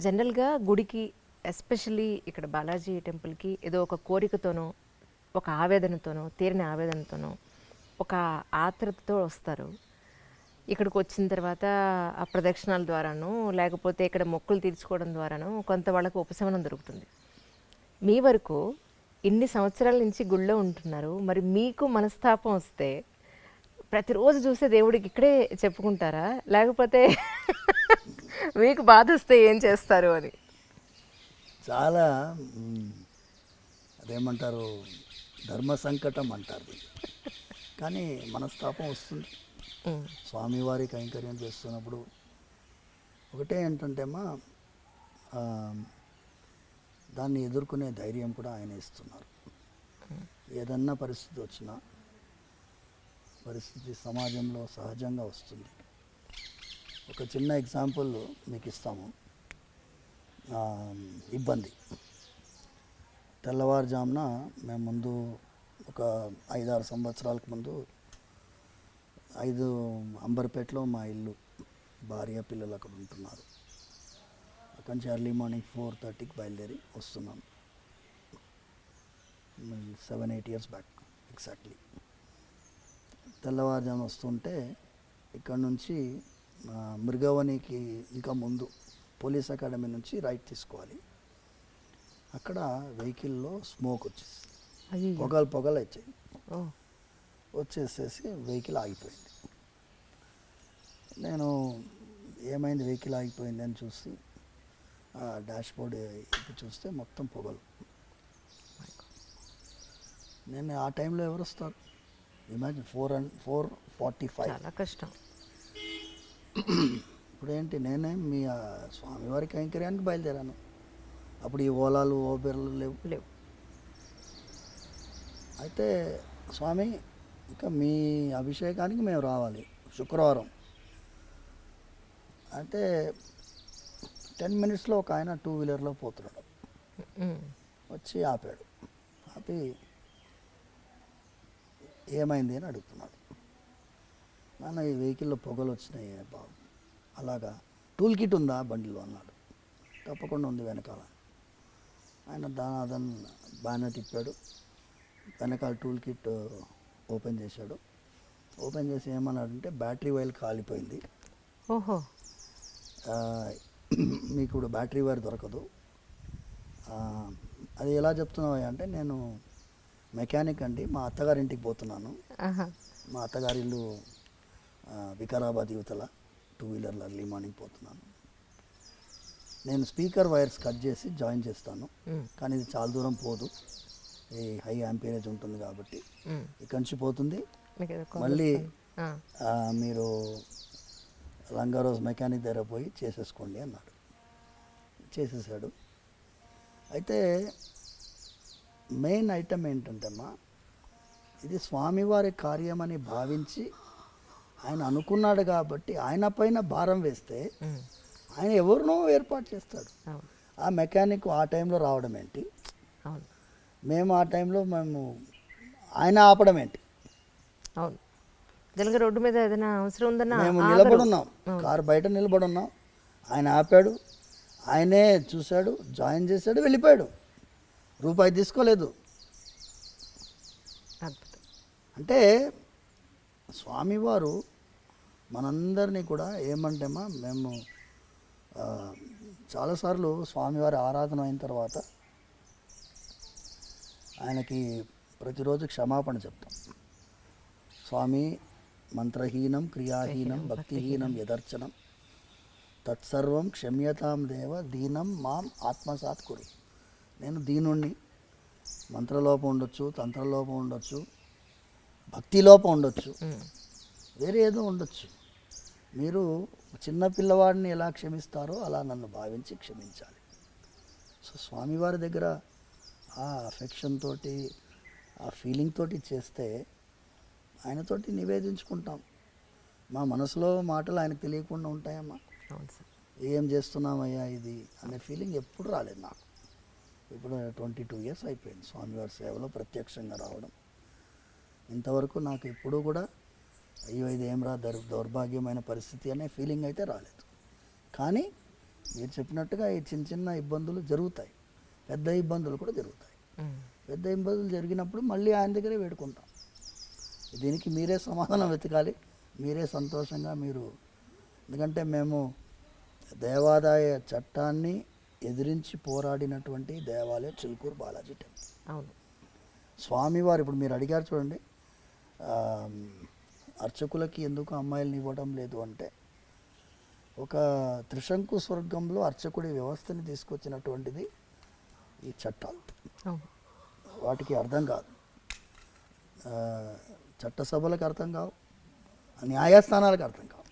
జనరల్గా గుడికి, ఎస్పెషల్లీ ఇక్కడ బాలాజీ టెంపుల్కి ఏదో ఒక కోరికతోనో, ఒక ఆవేదనతోనో, తీరిన ఆవేదనతోనో, ఒక ఆత్రతతో వస్తారు. ఇక్కడికి వచ్చిన తర్వాత ఆ ప్రదక్షిణాల ద్వారానో లేకపోతే ఇక్కడ మొక్కులు తీర్చుకోవడం ద్వారానో కొంత వాళ్ళకు ఉపశమనం దొరుకుతుంది. మీ వరకు ఇన్ని సంవత్సరాల నుంచి గుళ్ళో ఉంటున్నారు, మరి మీకు మనస్తాపం వస్తే ప్రతిరోజు చూసే దేవుడికి ఇక్కడే చెప్పుకుంటారా, లేకపోతే మీకు బాధ వస్తే ఏం చేస్తారు అని? చాలా అదేమంటారు, ధర్మ సంకటం అంటారు, కానీ మనస్తాపం వస్తుంది. స్వామివారి కైంకర్యం చేస్తున్నప్పుడు ఒకటే ఏంటంటే అమ్మా, దాన్ని ఎదుర్కొనే ధైర్యం కూడా ఆయన ఇస్తున్నారు. ఏదన్నా పరిస్థితి వచ్చినా, పరిస్థితి సమాజంలో సహజంగా వస్తుంది. ఒక చిన్న ఎగ్జాంపుల్ మీకు ఇస్తాము. ఇబ్బంది, తెల్లవారుజామున మేము ముందు ఒక 5-6 సంవత్సరాలకు ముందు 5 అంబర్పేటలో మా ఇల్లు, భార్య పిల్లలు అక్కడ ఉంటున్నారు. అక్కడి నుంచి ఎర్లీ మార్నింగ్ 4:30కి బయలుదేరి వస్తున్నాం. 7-8 years బ్యాక్. ఎగ్జాక్ట్లీ. తెల్లవారుజామున వస్తుంటే ఇక్కడ నుంచి మృగవనికి ఇంకా ముందు పోలీస్ అకాడమీ నుంచి రైట్ తీసుకోవాలి. అక్కడ వెహికల్లో స్మోక్ వచ్చేసి అయ్యో. పొగలు వచ్చాయి. ఓ. వచ్చేసేసి వెహికల్ ఆగిపోయింది. నేను ఏమైంది వెహికల్ ఆగిపోయింది అని చూసి డాష్ బోర్డ్ ఎక్కి చూస్తే మొత్తం పొగలు. నేను ఆ టైంలో ఎవరు వస్తారు? ఇమాజిన్ 4:45. చాలా కష్టం. ఇప్పుడు ఏంటి, నేనే మీ స్వామివారి కైంకర్యానికి బయలుదేరాను. అప్పుడు ఈ ఓలాలు ఓబెర్లు లేవు. అయితే స్వామి ఇంకా మీ అభిషేకానికి మేము రావాలి శుక్రవారం అంటే 10 minutesలో ఒక ఆయన 2-wheelerలో పోతున్నాడు. వచ్చి ఆపాడు. ఆపి ఏమైంది అని అడుగుతున్నాడు. నాన్న ఈ వెహికల్లో పొగలు వచ్చినాయి బాబు. అలాగా టూల్ కిట్ ఉందా బండిలో అన్నాడు. తప్పకుండా ఉంది వెనకాల. ఆయన అదన్ బాగానే తిప్పాడు. వెనకాల టూల్ కిట్ ఓపెన్ చేశాడు. ఓపెన్ చేసి ఏమన్నాడంటే బ్యాటరీ వైర్ కాలిపోయింది. ఓహో. మీకు ఇప్పుడు బ్యాటరీ వైర్ దొరకదు. అది ఎలా చెప్తున్నావు అంటే, నేను మెకానిక్ అండి, మా అత్తగారింటికి పోతున్నాను. మా అత్తగారి ఇల్లు వికారాబాద్ యువతల 2-wheelerలో ఎర్లీ మార్నింగ్ పోతున్నాను. నేను స్పీకర్ వైర్స్ కట్ చేసి జాయిన్ చేస్తాను, కానీ ఇది చాలా దూరం పోదు, ఈ హై యాంపేరేజ్ ఉంటుంది కాబట్టి ఇక్కడి నుంచి పోతుంది. మళ్ళీ మీరు రంగారోజ్ మెకానిక్ దగ్గర పోయి చేసేసుకోండి అన్నాడు. చేసేసాడు. అయితే మెయిన్ ఐటమ్ ఏంటంటేమ్మా, ఇది స్వామివారి కార్యమని భావించి ఆయన అనుకున్నాడు కాబట్టి ఆయన పైన భారం వేస్తే ఆయన ఎవరినో ఏర్పాటు చేస్తాడు. ఆ మెకానిక్ ఆ టైంలో రావడం ఏంటి, మేము ఆ టైంలో ఆయన ఆపడం ఏంటి? అవును, జనగా రోడ్డు మీద ఏదైనా అవసరం ఉందన్నా మేము నిలబడి ఉన్నాం, కారు బయట నిలబడి ఉన్నాం, ఆయన ఆపాడు, ఆయనే చూశాడు, జాయిన్ చేశాడు, వెళ్ళిపోయాడు, రూపాయి తీసుకోలేదు. అంటే స్వామివారు మనందరినీ కూడా ఏమంటేమా, మేము చాలాసార్లు స్వామివారి ఆరాధన అయిన తర్వాత ఆయనకి ప్రతిరోజు క్షమాపణ చెప్తాం. స్వామి మంత్రహీనం క్రియాహీనం భక్తిహీనం యదర్చనం తత్సర్వం క్షమ్యతాం దేవ దీనం మాం ఆత్మసాత్ కురు. నేను దీనుణ్ణి, మంత్రలోపం ఉండొచ్చు, తంత్రలోపం ఉండొచ్చు, భక్తిలోపం ఉండొచ్చు, వేరే ఏదో ఉండొచ్చు. మీరు చిన్న పిల్లవాడిని ఎలా క్షమిస్తారో అలా నన్ను భావించి క్షమించాలి. సో స్వామివారి దగ్గర ఆ అఫెక్షన్ తోటి, ఆ ఫీలింగ్ తోటి చేస్తే ఆయనతోటి నివేదించుకుంటాం. మా మనసులో మాటలు ఆయనకు తెలియకుండా ఉంటాయమ్మా. ఏం చేస్తున్నామయ్యా ఇది అనే ఫీలింగ్ ఎప్పుడు రాలేదు నాకు. ఇప్పుడు 22 years అయిపోయింది స్వామివారి సేవలో ప్రత్యక్షంగా రావడం. ఇంతవరకు నాకు ఎప్పుడూ కూడా అయ్యో ఇది ఏం రా దౌర్భాగ్యమైన పరిస్థితి అనే ఫీలింగ్ అయితే రాలేదు. కానీ మీరు చెప్పినట్టుగా ఈ చిన్న చిన్న ఇబ్బందులు జరుగుతాయి, పెద్ద ఇబ్బందులు కూడా జరుగుతాయి. పెద్ద ఇబ్బందులు జరిగినప్పుడు మళ్ళీ ఆయన దగ్గరే వేడుకుంటాం. దీనికి మీరే సమాధానం వెతకాలి, మీరే సంతోషంగా మీరు. ఎందుకంటే మేము దేవాదాయ చట్టాన్ని ఎదిరించి పోరాడినటువంటి దేవాలయం చిలుకూరు బాలాజీ టెంపుల్. అవును, స్వామివారు ఇప్పుడు మీరు అడిగారు చూడండి, అర్చకులకి ఎందుకు అమ్మాయిలను ఇవ్వడం లేదు అంటే, ఒక త్రిశంకు స్వర్గంలో అర్చకుడి వ్యవస్థని తీసుకొచ్చినటువంటిది ఈ చట్టాలు. వాటికి అర్థం కాదు, చట్టసభలకు అర్థం కావు, న్యాయస్థానాలకు అర్థం కావు.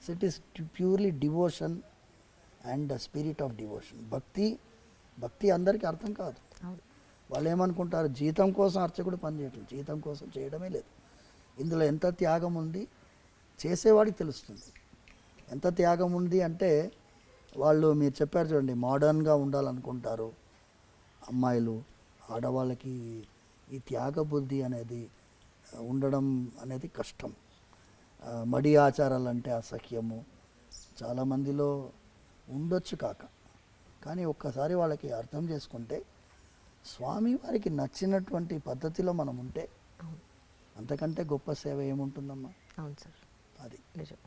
So it is purely devotion and spirit of devotion. భక్తి అందరికీ అర్థం కాదు. వాళ్ళు ఏమనుకుంటారు, జీతం కోసం అర్చకుడు పనిచేయటం, జీతం కోసం చేయడమే లేదు. ఇందులో ఎంత త్యాగం ఉంది చేసేవాడికి తెలుస్తుంది. ఎంత త్యాగం ఉంది అంటే, వాళ్ళు మీరు చెప్పారు చూడండి, మోడర్న్గా ఉండాలనుకుంటారు అమ్మాయిలు, ఆడవాళ్ళకి ఈ త్యాగ బుద్ధి అనేది ఉండడం అనేది కష్టం. మడి ఆచారాలు అంటే అసహ్యము చాలామందిలో ఉండొచ్చు కాక, కానీ ఒక్కసారి వాళ్ళకి అర్థం చేసుకుంటే స్వామివారికి నచ్చినటువంటి పద్ధతిలో మనం ఉంటే అంతకంటే గొప్ప సేవ ఏముంటుందమ్మా? అవును సార్, అది నిజం.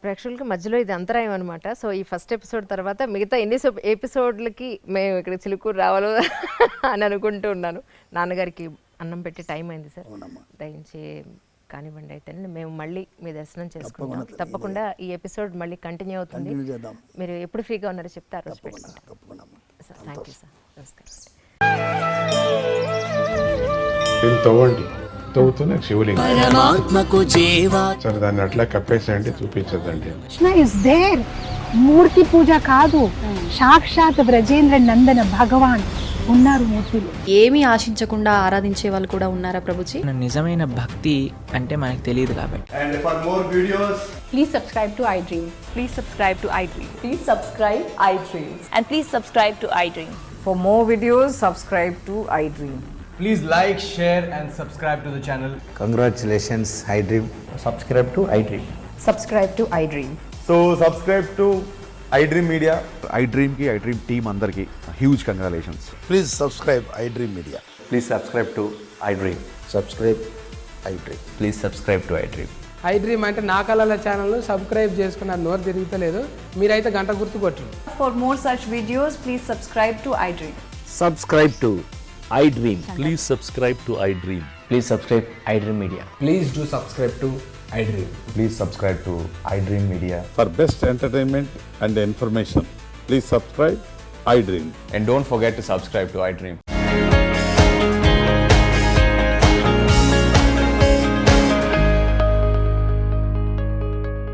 ప్రేక్షకులకి మధ్యలో ఇది అంతరాయం అనమాట. సో ఈ ఫస్ట్ ఎపిసోడ్ తర్వాత మిగతా ఎన్ని ఎపిసోడ్లకి మేము ఇక్కడ చిలుకూరు రావాలో అని అనుకుంటూ ఉన్నాను. నాన్నగారికి అన్నం పెట్టి టైం అయింది సార్, అవునమ్మా. దయించి కానివ్వండి. అయితే మేము మళ్ళీ మీ దర్శనం చేసుకుంటాం. తప్పకుండా. తప్పకుండా ఈ ఎపిసోడ్ మళ్ళీ కంటిన్యూ అవుతుంది. కంటిన్యూ చేద్దాం. మీరు ఎప్పుడు ఫ్రీగా ఉన్నారో చెప్తే ఆ రోజు తప్పకుండా పెట్టుకుంటాం తప్పకుండా అమ్మా. సార్. థ్యాంక్ యూ సార్, నమస్కారం. దీన్ని తవ్వండి, తవ్వుతూనే శివలింగం. పరమాత్మకు జీవా సరే దాన్ని అట్లా కప్పేసేయండి, చూపించదండి. Krishna is there. మూర్తి పూజ కాదు, సాక్షాత్ బ్రజేంద్ర నందన భగవాన్ ఉన్నారు మూర్తిలో. ఏమీ ఆశించకుండా ఆరాధించే వాళ్ళు కూడా ఉన్నారా ప్రభుజీ? నిజమైన భక్తి అంటే మనకు తెలియదు కాబట్టి. Please subscribe to iDream. Please subscribe to iDream. Please subscribe iDream. And please subscribe to iDream. For more videos, subscribe to iDream. Please like, share and subscribe to the channel. Congratulations, iDream. Subscribe to iDream. Subscribe to iDream. So subscribe to iDream Media. iDream ki iDream team andarki huge congratulations. Please subscribe iDream media. Please subscribe to iDream. Subscribe iDream. Please subscribe to iDream. iDream అంటే నా కళల ఛానల్ సబ్స్క్రైబ్ చేసుకున్న నోరు తిరుగుతలేదు. మీరైతే గంట గుర్తు కొట్టండి. For more such videos, please subscribe to iDream. Subscribe to iDream. Please subscribe to iDream. Please subscribe iDream Media. Please do subscribe to iDream. Please subscribe to iDream Media. For best entertainment and information, please subscribe iDream. And don't forget to subscribe to iDream.